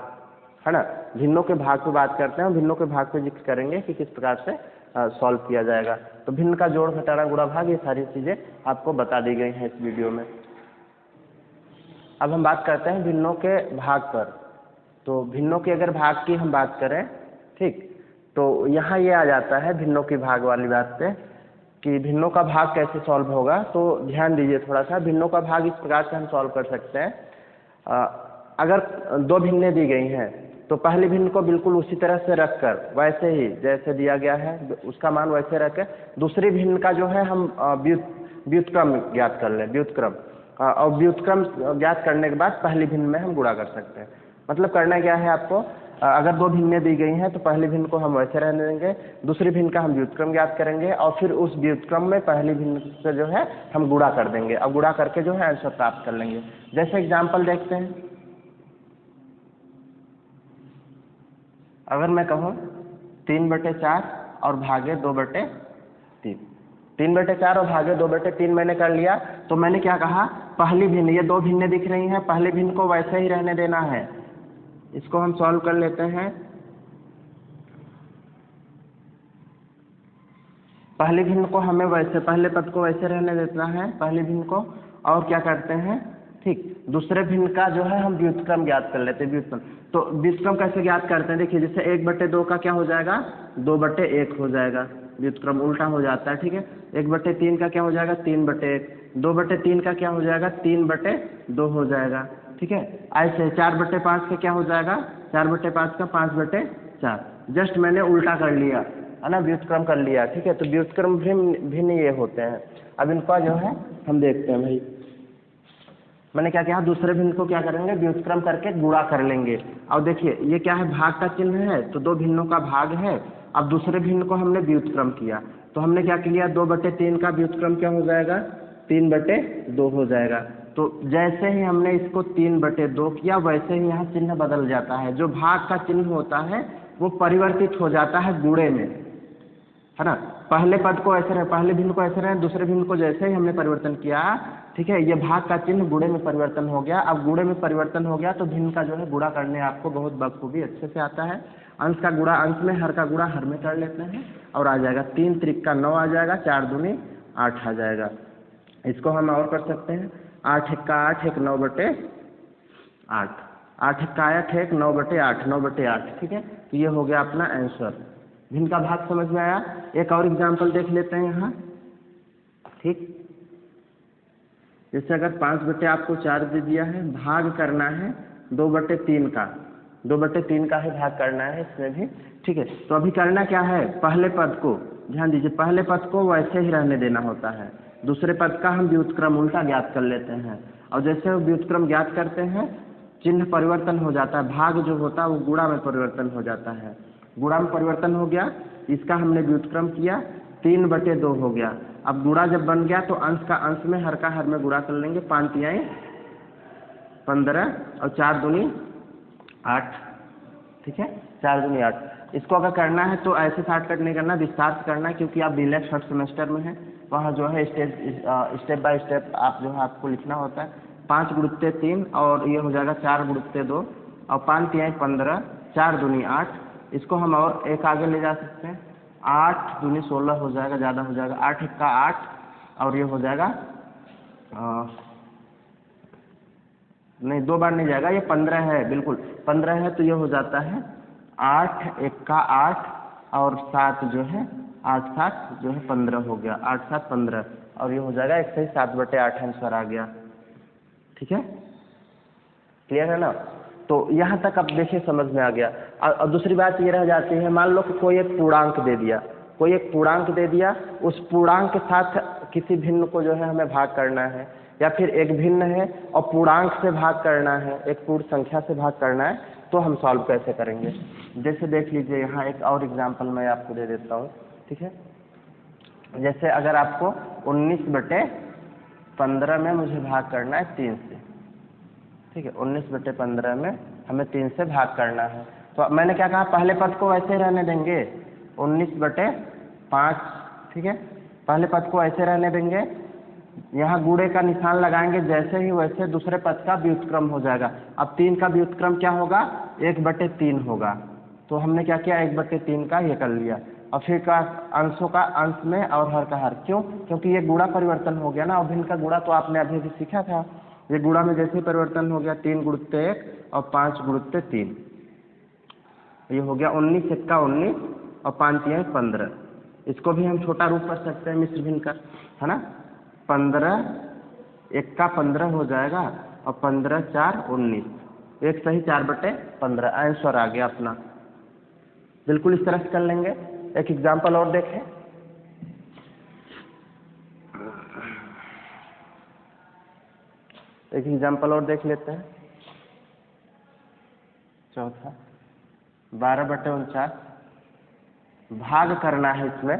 है ना, भिन्नों के भाग पर बात करते हैं, भिन्नों के भाग पर जिक्र करेंगे कि किस प्रकार से सॉल्व किया जाएगा। तो भिन्न का जोड़ घटाना गुणा भाग, ये सारी चीज़ें आपको बता दी गई हैं इस वीडियो में। अब हम बात करते हैं भिन्नों के भाग पर। तो भिन्नों के अगर भाग की हम बात करें, ठीक, तो यहाँ ये आ जाता है भिन्नों की भाग वाली बात पे कि भिन्नों का भाग कैसे सॉल्व होगा। तो ध्यान दीजिए थोड़ा सा, भिन्नों का भाग इस प्रकार से हम सॉल्व कर सकते हैं। अगर 2 भिन्नें दी गई हैं तो पहली भिन्न को बिल्कुल उसी तरह से रखकर, वैसे ही जैसे दिया गया है उसका मान वैसे रखें, दूसरी भिन्न का जो है हम व्युत्क्रम ज्ञात कर लें, व्युत्क्रम, और व्युत्क्रम ज्ञात करने के बाद पहली भिन्न में हम गुणा कर सकते हैं। मतलब करना क्या है आपको, अगर 2 भिन्नें दी गई हैं तो पहली भिन्न को हम वैसे रहने देंगे, दूसरी भिन्न का हम व्युत्क्रम ज्ञात करेंगे और फिर उस व्युत्क्रम में पहली भिन्न से जो है हम गुणा कर देंगे और गुणा करके जो है आंसर प्राप्त कर लेंगे। जैसे एग्जाम्पल देखते हैं, अगर मैं कहूँ 3/4 और भागे 2/3, 3/4 और भागे 2/3 मैंने कर लिया, तो मैंने क्या कहा, पहली भिन्न, ये 2 भिन्नें दिख रही हैं, पहली भिन्न को वैसे ही रहने देना है। इसको हम सॉल्व कर लेते हैं। पहली भिन्न को हमें वैसे, पहले पद को वैसे रहने देना है पहली भिन्न को, और क्या करते हैं, ठीक, दूसरे भिन्न का जो है हम व्युत्क्रम ज्ञात कर लेते हैं। व्युत्क्रम, तो व्युत्क्रम कैसे ज्ञात करते हैं, देखिए जैसे 1/2 का क्या हो जाएगा, 2/1 हो जाएगा, व्युत्क्रम उल्टा हो जाता है, ठीक है। 1/3 का क्या हो जाएगा, 3/1, 2/3 का क्या हो जाएगा, 3/2 हो जाएगा, ठीक है। ऐसे 4/5 का क्या हो जाएगा, 4/5 का 5/4, जस्ट मैंने उल्टा कर लिया, है ना, व्युत्क्रम कर लिया, ठीक है। तो व्युत्क्रम भिन्न ये होते हैं। अब इनका जो है हम देखते हैं भाई, मैंने क्या किया, दूसरे भिन्न को क्या करेंगे, व्युत्क्रम करके गुणा कर लेंगे। और देखिए ये क्या है, भाग का चिन्ह है, तो 2 भिन्नों का भाग है। अब दूसरे भिन्न को हमने व्युत्क्रम किया, तो हमने क्या किया, 2/3 का व्युत्क्रम क्या हो जाएगा, 3/2 हो जाएगा। तो जैसे ही हमने इसको 3/2 किया, वैसे ही यहाँ चिन्ह बदल जाता है। जो भाग का चिन्ह होता है वो परिवर्तित हो जाता है गुणे में, है ना। पहले पद को ऐसे रहे, पहले भिन्न को ऐसे रहे, दूसरे भिन्न को जैसे ही हमने परिवर्तन किया, ठीक है, ये भाग का चिन्ह गुणे में परिवर्तन हो गया। अब गुणे में परिवर्तन हो गया तो भिन्न का जो है गुणा करने आपको बहुत बखूबी अच्छे से आता है। अंश का गुणा अंश में, हर का गुणा हर में कर लेते हैं और आ जाएगा 3 त्रिक का 9 आ जाएगा, 4 दूनी 8 आ जाएगा। इसको हम और कर सकते हैं, 8 एक्का 8, 1 9/8, 8 एक्का 8, 1 9/8, 9/8, ठीक है। तो ये हो गया अपना आंसर। भिन्न का भाग समझ में आया। एक और एग्जाम्पल देख लेते हैं यहाँ, ठीक, जैसे अगर 5/4 आपको 4 दे दिया है, भाग करना है 2/3 का, 2/3 का ही भाग करना है इसमें भी, ठीक है। तो अभी करना क्या है, पहले पद को ध्यान दीजिए, पहले पद को वैसे ही रहने देना होता है, दूसरे पद का हम व्युत्क्रम उल्टा ज्ञात कर लेते हैं। और जैसे व्युत्क्रम ज्ञात करते हैं चिन्ह परिवर्तन हो जाता है, भाग जो होता है वो गुणा में परिवर्तन हो जाता है। गुणा में परिवर्तन हो गया, इसका हमने व्युत्क्रम किया, 3/2 हो गया। अब गुणा जब बन गया तो अंश का अंश में, हर का हर में गुणा कर लेंगे, 5 तिहाई 15 और 4 दूनी 8, ठीक है, 4 दूनी 8। इसको अगर करना है तो ऐसे शॉर्टकट नहीं करना, विस्तार से करना है, क्योंकि आप डीलक्स 3rd सेमेस्टर में हैं, वहाँ जो है स्टेप बाय स्टेप आप जो है आपको लिखना होता है। 5 × 3 और ये हो जाएगा 4 × 2 और 5 तिहाई 15, 4 दूनी 8। इसको हम और एक आगे ले जा सकते हैं, 8 दूनी 16 हो जाएगा, ज़्यादा हो जाएगा, 8 एक्का 8 और ये हो जाएगा नहीं 2 बार नहीं जाएगा, ये 15 है, बिल्कुल 15 है, तो ये हो जाता है 8 एक्का 8 और 7 जो है 8 7 जो है 15 हो गया, 8 7 15 और ये हो जाएगा 107/8 आंसर आ गया, ठीक है, क्लियर है ना। तो यहाँ तक अब देखिए समझ में आ गया। और दूसरी बात ये रह जाती है, मान लो कि कोई एक पूर्णांक दे दिया, कोई एक पूर्णांक दे दिया, उस पूर्णांक के साथ किसी भिन्न को जो है हमें भाग करना है, या फिर एक भिन्न है और पूर्णांक से भाग करना है, एक पूर्ण संख्या से भाग करना है, तो हम सॉल्व कैसे करेंगे। जैसे देख लीजिए यहाँ एक और एग्जांपल मैं आपको दे देता हूँ, ठीक है। जैसे अगर आपको 19/15 में मुझे भाग करना है 3 से, ठीक है, 19/15 में हमें 3 से भाग करना है, तो मैंने क्या कहा, पहले पद को ऐसे रहने देंगे 19/5, ठीक है, पहले पद को ऐसे रहने देंगे, यहाँ गुणे का निशान लगाएंगे जैसे ही, वैसे दूसरे पद का व्युत्क्रम हो जाएगा। अब 3 का व्युत्क्रम क्या होगा, 1/3 होगा, तो हमने क्या किया, 1/3 का ये कर लिया। और फिर का अंशों का अंश में और हर का हर, क्यों, क्योंकि ये गुणा परिवर्तन हो गया ना, और भिन्न का गुणा तो आपने अभी भी सीखा था, ये गुणा में जैसे ही परिवर्तन हो गया, 3 × 1 और 5 × 3, ये हो गया 19 × 19 और 5 × 15। इसको भी हम छोटा रूप कर सकते हैं मिश्र भिन्न का, है ना, 15 1 का 15 हो जाएगा और 15 4 19, एक सही 4/15 आंसर आ गया अपना। बिल्कुल इस तरह से कर लेंगे। एक एग्जाम्पल और देखें, एक एग्जाम्पल और देख लेते हैं। चौथा 12/49 भाग करना है, इसमें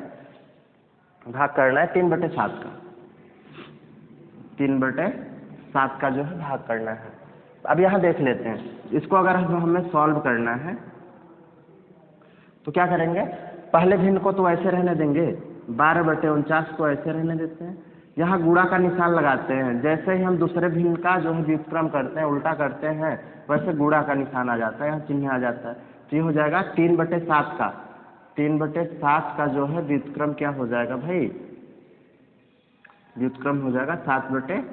भाग करना है 3/7 का, 3/7 का जो है भाग करना है। अब यहाँ देख लेते हैं, इसको अगर हमें सॉल्व करना है तो क्या करेंगे, पहले भिन्न को तो ऐसे रहने देंगे, 12/49 को ऐसे रहने देते हैं, यहाँ गुणा का निशान लगाते हैं, जैसे ही हम दूसरे भिन्न का जो है व्युत्क्रम करते हैं, उल्टा करते हैं, वैसे गुणा का निशान आ जाता है, यहाँ चिन्ह आ जाता है, तो ये हो जाएगा 3/7 का, 3/7 का जो है व्युत्क्रम क्या हो जाएगा भाई, व्युत्क्रम हो जाएगा 7/3,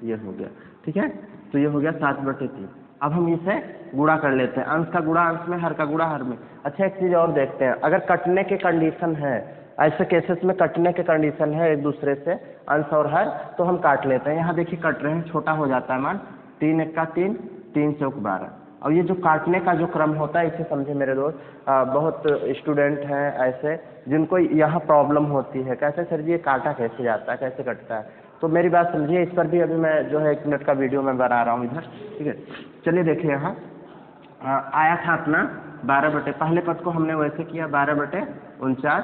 ये हो गया, ठीक है, तो ये हो गया 7/3। अब हम इसे गुणा कर लेते हैं, अंश का गुणा अंश में, हर का गुणा हर में। अच्छा एक चीज़ और देखते हैं, अगर कटने के कंडीशन है, ऐसे केसेस में कटने के कंडीशन है एक दूसरे से अंश और हर, तो हम काट लेते हैं। यहाँ देखिए कट रहे हैं, छोटा हो जाता है मान, 3 × 1 = 3, 3 × 4 = 12। और ये जो काटने का जो क्रम होता है, इसे समझे मेरे दोस्त, बहुत स्टूडेंट हैं ऐसे जिनको यहाँ प्रॉब्लम होती है, कैसे सर जी ये काटा कैसे जाता है, कैसे कटता है, तो मेरी बात समझिए, इस पर भी अभी मैं जो है 1 मिनट का वीडियो मैं बना रहा हूँ इधर, ठीक है। चलिए देखिए, यहाँ आया था अपना 12 पहले पद को हमने वैसे किया 12/49,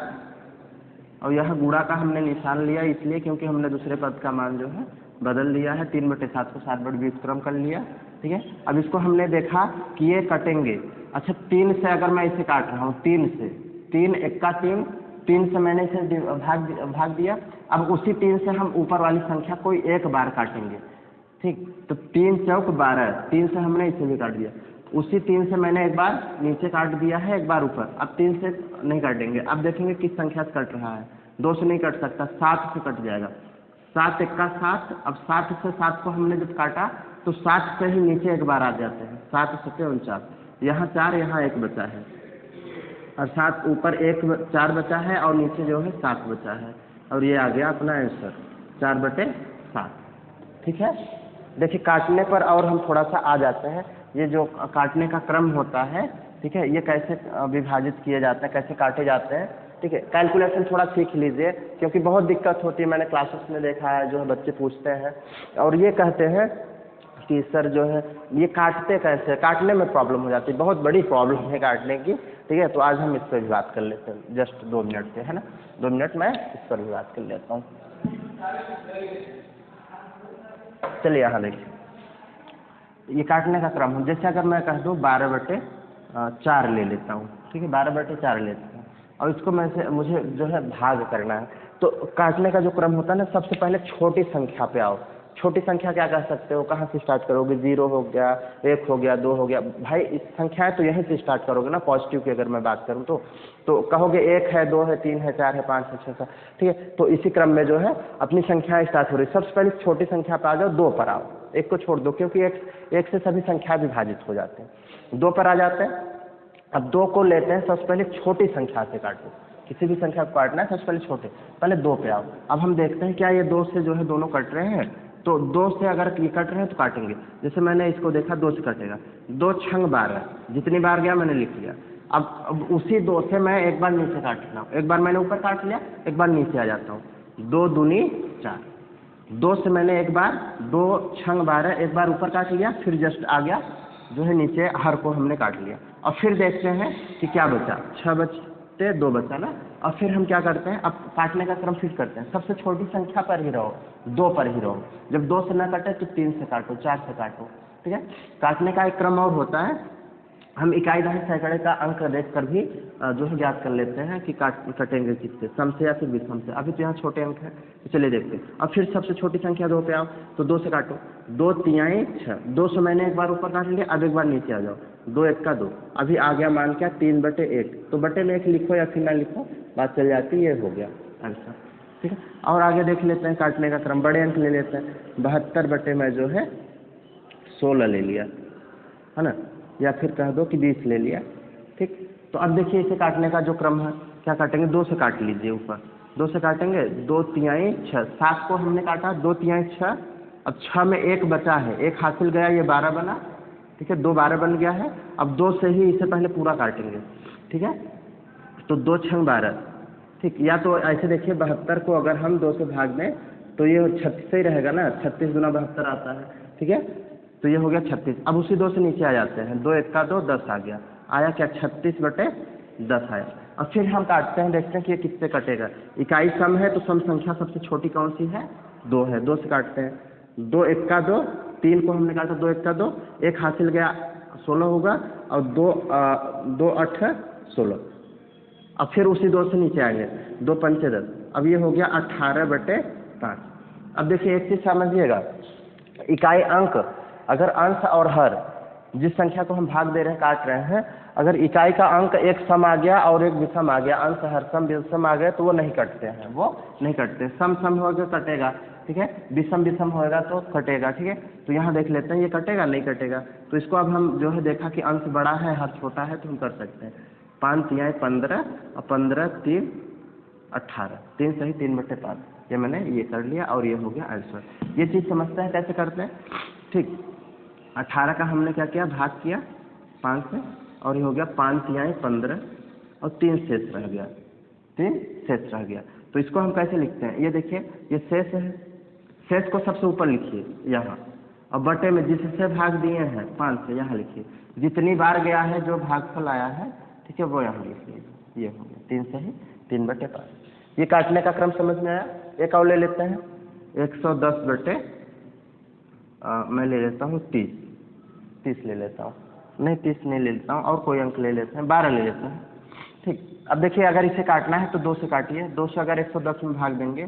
और यहाँ गुणा का हमने निशान लिया इसलिए क्योंकि हमने दूसरे पद का मान जो है बदल लिया है, 3/7 को 7 व्युत्क्रम कर लिया, ठीक है। अब इसको हमने देखा कि ये कटेंगे। अच्छा 3 से अगर मैं इसे काट रहा हूँ, 3 से, 3 × 1 = 3, 3 से मैंने इसे भाग दिया। अब उसी 3 से हम ऊपर वाली संख्या कोई एक बार काटेंगे, ठीक, तो 3 × 4 = 12, 3 से हमने इसे भी काट दिया, उसी 3 से मैंने एक बार नीचे काट दिया है, एक बार ऊपर, अब 3 से नहीं काटेंगे। अब देखेंगे किस संख्या से कट रहा है, 2 से नहीं कट सकता, 7 से कट जाएगा, 7 × 1 = 7। अब 7 से 7 को हमने जब काटा तो 7 से ही नीचे एक बार आ जाते हैं, 7 × 7 = 49, यहाँ 4, यहाँ 1 बचा है, और 7 ऊपर 4 बचा है और नीचे जो है 7 बचा है, और ये आ गया अपना आंसर 4/7, ठीक है। देखिए काटने पर और हम थोड़ा सा आ जाते हैं, ये जो काटने का क्रम होता है, ठीक है, ये कैसे विभाजित किए जाते हैं, कैसे काटे जाते हैं, ठीक है। कैलकुलेशन थोड़ा सीख लीजिए क्योंकि बहुत दिक्कत होती है, मैंने क्लासेस में देखा है, जो है बच्चे पूछते हैं और ये कहते हैं कि सर जो है ये काटते कैसे, काटने में प्रॉब्लम हो जाती है, बहुत बड़ी प्रॉब्लम है काटने की, ठीक है। तो आज हम इस पर भी बात कर लेते हैं, जस्ट 2 मिनट से, है ना, 2 मिनट में इस पर भी बात कर लेता हूँ। चलिए यहाँ देखिए, ये काटने का क्रम है, जैसे अगर मैं कह दूँ 12/4 ले लेता हूँ, ठीक है, 12/4 लेता हूँ, और इसको मैं से मुझे जो है भाग करना है, तो काटने का जो क्रम होता है ना, सबसे पहले छोटी संख्या पे आओ। छोटी संख्या क्या कह सकते हो, कहाँ से स्टार्ट करोगे, 0 हो गया, 1 हो गया, 2 हो गया, भाई इस संख्या है तो यहीं से स्टार्ट करोगे ना, पॉजिटिव की अगर मैं बात करूँ तो कहोगे 1 है, 2 है, 3 है, 4 है, 5 है, 6 है, ठीक है। तो इसी क्रम में जो है अपनी संख्याएं स्टार्ट हो रही, सबसे पहले छोटी संख्या पर आ जाओ, 2 पर आओ, 1 को छोड़ दो क्योंकि 1 से सभी संख्या विभाजित हो जाते हैं, 2 पर आ जाते हैं। अब 2 को लेते हैं, सबसे पहले छोटी संख्या से काटो, किसी भी संख्या को काटना है सबसे पहले छोटे, पहले 2 पे आओ। अब हम देखते हैं क्या ये 2 से जो है दोनों कट रहे हैं, तो 2 से अगर ये कट रहे हैं तो काटेंगे, जैसे मैंने इसको देखा 2 से कटेगा, 2 × 6 = 12, जितनी बार गया मैंने लिख लिया। अब उसी 2 से मैं एक बार नीचे काट रहा हूँ, एक बार मैंने ऊपर काट लिया, एक बार नीचे आ जाता हूँ, 2 दूनी 4, 2 से मैंने एक बार 2 छंग 12 एक बार ऊपर काट लिया, फिर जस्ट आ गया जो है नीचे हर को हमने काट लिया। और फिर देखते हैं कि क्या बचा, 6 बचते 2 बचा ना। और फिर हम क्या करते हैं, अब काटने का क्रम फिट करते हैं, सबसे छोटी संख्या पर ही रहो, 2 पर ही रहो। जब 2 से ना कटे तो 3 से काटो, 4 से काटो, ठीक है। काटने का एक क्रम और होता है, हम इकाई दहाई सैकड़े का अंक देखकर भी जो है ज्ञात कर लेते हैं कि कटेंगे किससे, सम से या फिर विषम से। अभी तो यहाँ छोटे अंक है, तो चलिए देखते हैं। अब फिर सबसे छोटी संख्या 2 पे आओ, तो 2 से काटो, 2 तिहाई 6, 2 से मैंने एक बार ऊपर काट लिया, अब एक बार नीचे आ जाओ, 2 1 का 2, अभी आ गया मान क्या 3/1, तो बटे में 1 लिखो या फिर ना लिखो, बात चल जाती है, ये हो गया आंसर, ठीक है। और आगे देख लेते हैं काटने का क्रम, बड़े अंक ले लेते हैं, 72 बटे में जो है 16 ले लिया, है ना, या फिर कह दो कि 20 ले लिया, ठीक। तो अब देखिए इसे काटने का जो क्रम है, क्या काटेंगे, 2 से काट लीजिए, ऊपर 2 से काटेंगे, 2 तिहाई 6, 7 को हमने काटा, 2 तिहाई 6, अब 6 में 1 बचा है, 1 हासिल गया, ये 12 बना, ठीक है, 2 12 बन गया है। अब 2 से ही इसे पहले पूरा काटेंगे, ठीक है, तो 2 छंग 12, ठीक। या तो ऐसे देखिए 72 को अगर हम 2 से भाग दें तो ये 36 ही रहेगा ना, 36 गुना 72 आता है, ठीक है, तो ये हो गया 36। अब उसी 2 से नीचे आ जाते हैं, 2 1 का 2, 10 आ गया, आया क्या 36/10 आया। अब फिर हम काटते हैं, देखते हैं कि ये किससे कटेगा। इकाई सम है तो सम संख्या सबसे छोटी कौन सी है, 2 है, 2 से काटते हैं, 2 1 का 2, 3 को हमने काटा, 2 1 का 2, 1 हासिल गया 16 होगा, और 2 8 16। अब फिर उसी 2 से नीचे आएंगे, 2 5 10, अब ये हो गया 18/5। अब देखिए एक चीज समझिएगा, इकाई अंक अगर अंश और हर जिस संख्या को हम भाग दे रहे हैं, काट रहे हैं, अगर इकाई का अंक एक सम आ गया और एक विषम आ गया, अंश हर सम विषम आ गए, तो वो नहीं कटते हैं, वो नहीं कटते। सम सम होगा कटेगा, ठीक है, विषम विषम होएगा तो कटेगा, ठीक है। तो यहाँ देख लेते हैं, ये कटेगा नहीं कटेगा, तो इसको अब हम जो है देखा कि अंश बड़ा है हर छोटा है, तो हम कर सकते हैं। 5 तिहाई 15 और 15 3 18, 3 सही 3/5, ये मैंने ये कर लिया और ये हो गया आंसर। ये चीज़ समझते हैं कैसे करते हैं, ठीक। 18 का हमने क्या किया, भाग किया 5 से, और ये हो गया 5 तिहाई 15 और 3 शेष रह गया, 3 शेष रह गया। तो इसको हम कैसे लिखते हैं, ये देखिए ये शेष है, शेष को सबसे ऊपर लिखिए यहाँ, और बटे में जिससे भाग दिए हैं 5 से यहाँ लिखिए, जितनी बार गया है जो भागफल आया है, ठीक है, वो यहाँ लिख लीजिए, ये हो गया 3 सही 3/5। ये काटने का क्रम समझ में आया। एक और ले लेते हैं, 110 बटे मैं ले लेता हूँ 30 ले लेता हूँ, नहीं 30 नहीं ले लेता हूँ, और कोई अंक ले लेते हैं, 12 ले लेते हैं, ठीक। अब देखिए अगर इसे काटना है तो 2 से काटिए, 2 से अगर 110 में भाग देंगे,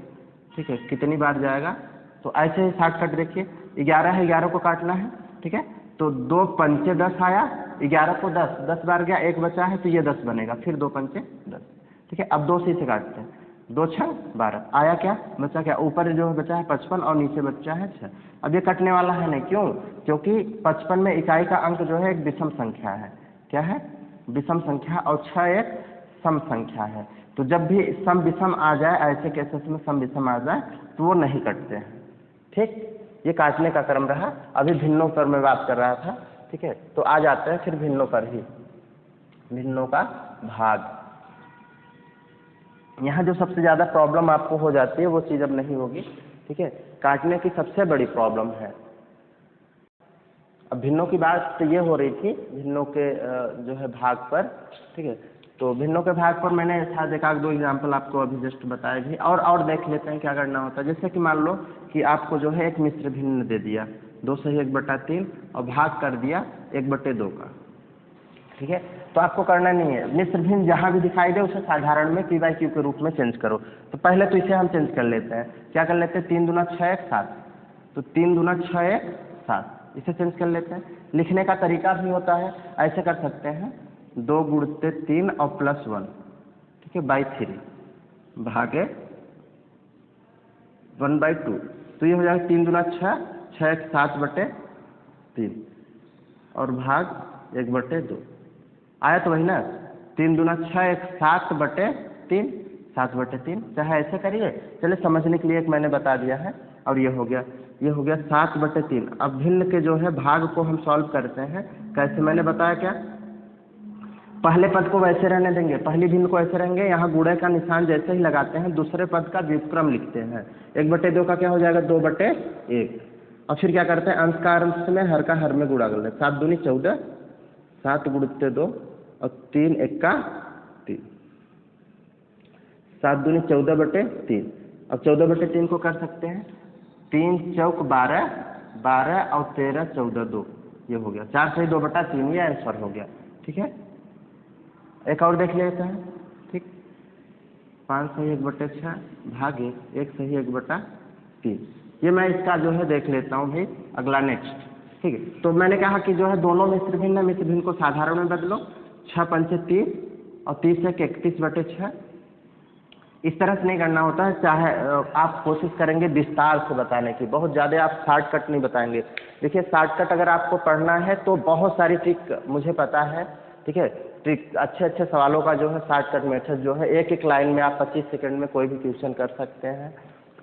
ठीक है, कितनी बार जाएगा, तो ऐसे ही शॉर्टकट देखिए, 11 है, 11 को काटना है, ठीक है, तो 2 पंचे 10 आया, 11 को 10 बार गया, 1 बचा है, तो ये 10 बनेगा, फिर 2 पंचे 10, ठीक है। अब 2 से इसे काटते हैं, 2 6 12, आया क्या, बचा क्या, ऊपर जो बचा है 55 और नीचे बचा है 6। अब ये कटने वाला है नहीं, क्यों, क्योंकि 55 में इकाई का अंक जो है एक विषम संख्या है, क्या है, विषम संख्या, और 6 एक सम संख्या है। तो जब भी सम विषम आ जाए, ऐसे केसेस में सम विषम आ जाए तो वो नहीं कटते हैं, ठीक। ये काटने का क्रम रहा। अभी भिन्नों पर मैं बात कर रहा था, ठीक है, तो आ जाते हैं फिर भिन्नों पर ही, भिन्नों का भाग। यहाँ जो सबसे ज़्यादा प्रॉब्लम आपको हो जाती है वो चीज़ अब नहीं होगी, ठीक है, काटने की सबसे बड़ी प्रॉब्लम है। अब भिन्नों की बात तो ये हो रही थी, भिन्नों के जो है भाग पर, ठीक है, तो भिन्नों के भाग पर मैंने शायद 1-2 एग्जाम्पल आपको अभी जस्ट बताए भी, और देख लेते हैं क्या करना होता है। जैसे कि मान लो कि आपको जो है एक मिश्र भिन्न दे दिया, 2 सही 1/3 और भाग कर दिया 1/2 का, ठीक है, तो आपको करना नहीं है, मिश्र भिन्न जहाँ भी दिखाई दे उसे साधारण में P/Q के रूप में चेंज करो। तो पहले तो इसे हम चेंज कर लेते हैं, क्या कर लेते हैं, 3 दूना 6 1 7, तो 3 दूना 6 1 7, इसे चेंज कर लेते हैं। लिखने का तरीका भी होता है, ऐसे कर सकते हैं, 2 गुणते 3 और +1, ठीक है, /3 भागे 1/2, तो ये हो जाएगा 3 दूना 6 6 1 7/3 और भाग 1/2, आया तो वही ना, 3 दूना 6 1 7/3 7/3, चाहे ऐसे करिए, चलिए समझने के लिए एक मैंने बता दिया है। और ये हो गया 7/3। अब भिन्न के जो है भाग को हम सॉल्व करते हैं, कैसे मैंने बताया क्या, पहले पद को वैसे रहने देंगे, पहली भिन्न को ऐसे रहेंगे, यहाँ गुणे का निशान जैसे ही लगाते हैं दूसरे पद का व्युत्क्रम लिखते हैं। 1/2 का क्या हो जाएगा 2/1। और फिर क्या करते हैं अंश का अंश में हर का हर में गुणा कर लेते हैं। 7 दूनी 14, 7 गुणित 2 और 3 1 का 3, 7 दूनी 14/3। अब 14/3 को कर सकते हैं 3 चौक 12, 12 और 13 14 2, ये हो गया 4 सही 2/3, ये आंसर हो गया। ठीक है, एक और देख लेते हैं। ठीक, 5 सही 1/6 भागे 1 सही 1/3, ये मैं इसका जो है देख लेता हूँ भाई। अगला नेक्स्ट, ठीक है। तो मैंने कहा कि जो है दोनों मिश्र भिन्न है, मिश्र भिन्न को साधारण में बदलो, 6 पंचे 30 और 30 से 31/6। इस तरह से नहीं करना होता है, चाहे आप कोशिश करेंगे विस्तार से बताने की, बहुत ज़्यादा आप शॉर्टकट नहीं बताएंगे। देखिए शॉर्टकट अगर आपको पढ़ना है तो बहुत सारी ट्रिक मुझे पता है, ठीक है। ट्रिक अच्छे सवालों का जो है शॉर्टकट मेथड जो है, एक लाइन में आप 25 सेकंड में कोई भी क्वेश्चन कर सकते हैं,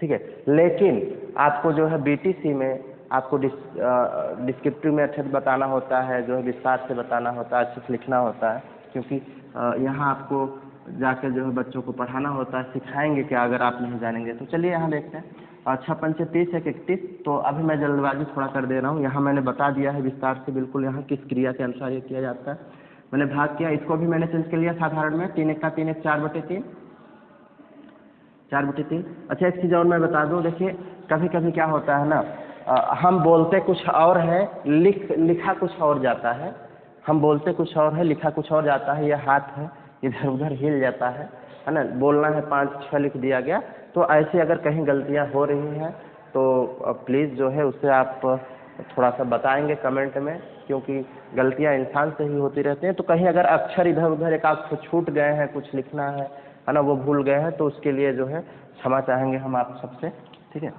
ठीक है। लेकिन आपको जो है बीटीसी में आपको डिस्क्रिप्टिव मेथड बताना होता है, जो है विस्तार से बताना होता है, अच्छे से लिखना होता है, क्योंकि यहाँ आपको जाकर जो है बच्चों को पढ़ाना होता है, सिखाएंगे क्या अगर आप नहीं जानेंगे तो। चलिए यहाँ देखते हैं। 6 पंचे 30 1 31, तो अभी मैं जल्दबाजी थोड़ा कर दे रहा हूँ, यहाँ मैंने बता दिया है विस्तार से बिल्कुल यहाँ किस क्रिया के अनुसार ये किया जाता है। मैंने भाग किया, इसको भी मैंने चेंज कर लिया साधारण में, 3 1 का 3 1 4/3, 4/3। अच्छा एक चीज़ और मैं बता दूँ, देखिए कभी कभी क्या होता है ना, हम बोलते कुछ और है, लिखा कुछ और जाता है। हम बोलते कुछ और है, लिखा कुछ और जाता है। यह हाथ है इधर उधर हिल जाता है ना, बोलना है 5 6 लिख दिया गया। तो ऐसे अगर कहीं गलतियां हो रही हैं तो प्लीज़ जो है उससे आप थोड़ा सा बताएंगे कमेंट में, क्योंकि गलतियां इंसान से ही होती रहती हैं। तो कहीं अगर अक्षर इधर उधर एक आध छूट गए हैं, कुछ लिखना है ना, वो भूल गए हैं, तो उसके लिए जो है क्षमा चाहेंगे हम आप सबसे, ठीक है।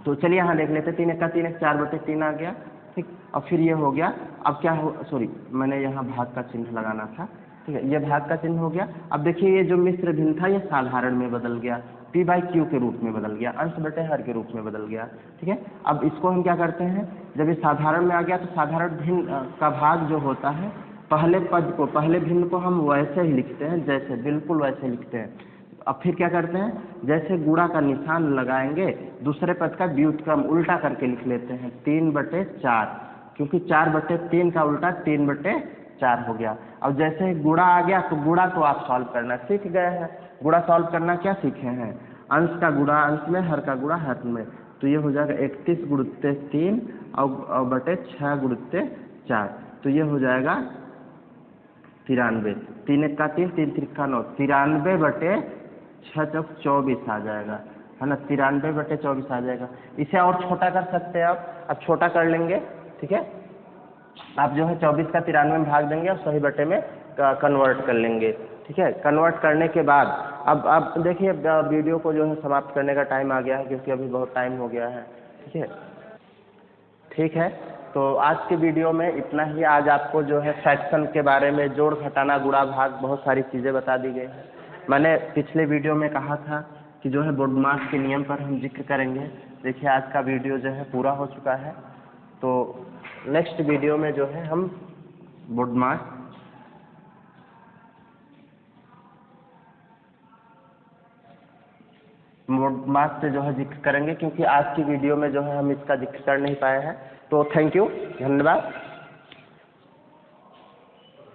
तो चलिए यहाँ देख लेते हैं, 3 1 का 3 1 4/3 आ गया, ठीक। और फिर ये हो गया, अब क्या हो, सॉरी मैंने यहाँ भाग का चिन्ह लगाना था, ठीक है, ये भाग का चिन्ह हो गया। अब देखिए ये जो मिश्र भिन्न था ये साधारण में बदल गया, p/q के रूप में बदल गया, अंश बटे हर के रूप में बदल गया, ठीक है। अब इसको हम क्या करते हैं, जब ये साधारण में आ गया तो साधारण भिन्न का भाग जो होता है, पहले पद को, पहले भिन्न को हम वैसे ही लिखते हैं, जैसे बिल्कुल वैसे लिखते हैं। अब फिर क्या करते हैं, जैसे गुणा का निशान लगाएंगे दूसरे पद का व्युत्क्रम उल्टा करके लिख लेते हैं, 3/4, क्योंकि 4/3 का उल्टा 3/4 हो गया। अब जैसे ही गुणा आ गया तो गुणा तो आप सॉल्व करना सीख गए हैं। गुणा सॉल्व करना क्या सीखे हैं, अंश का गुणा अंश में, हर का गुणा हर में। तो ये हो जाएगा 31 गुणित 3 और बटे 6 गुणित 4, तो ये हो जाएगा 93। 3 1 का 3 3 3 का 9, 93/6 चौक 24 आ जाएगा, है ना, 93/24 आ जाएगा। इसे और छोटा कर सकते हैं आप, अब छोटा कर लेंगे, ठीक है। आप जो है 24 का 93 में भाग देंगे और सही बटे में कन्वर्ट कर लेंगे, ठीक है। कन्वर्ट करने के बाद अब देखिए वीडियो को जो है समाप्त करने का टाइम आ गया है, क्योंकि अभी बहुत टाइम हो गया है, ठीक है। ठीक है, तो आज की वीडियो में इतना ही। आज आपको जो है फ्रैक्शन के बारे में, जोड़ घटाना गुणा भाग, बहुत सारी चीज़ें बता दी गई हैं। मैंने पिछले वीडियो में कहा था कि जो है बोडमास के नियम पर हम जिक्र करेंगे। देखिए आज का वीडियो जो है पूरा हो चुका है, तो नेक्स्ट वीडियो में जो है हम बोडमास से जो है जिक्र करेंगे, क्योंकि आज की वीडियो में जो है हम इसका जिक्र कर नहीं पाए हैं। तो थैंक यू, धन्यवाद।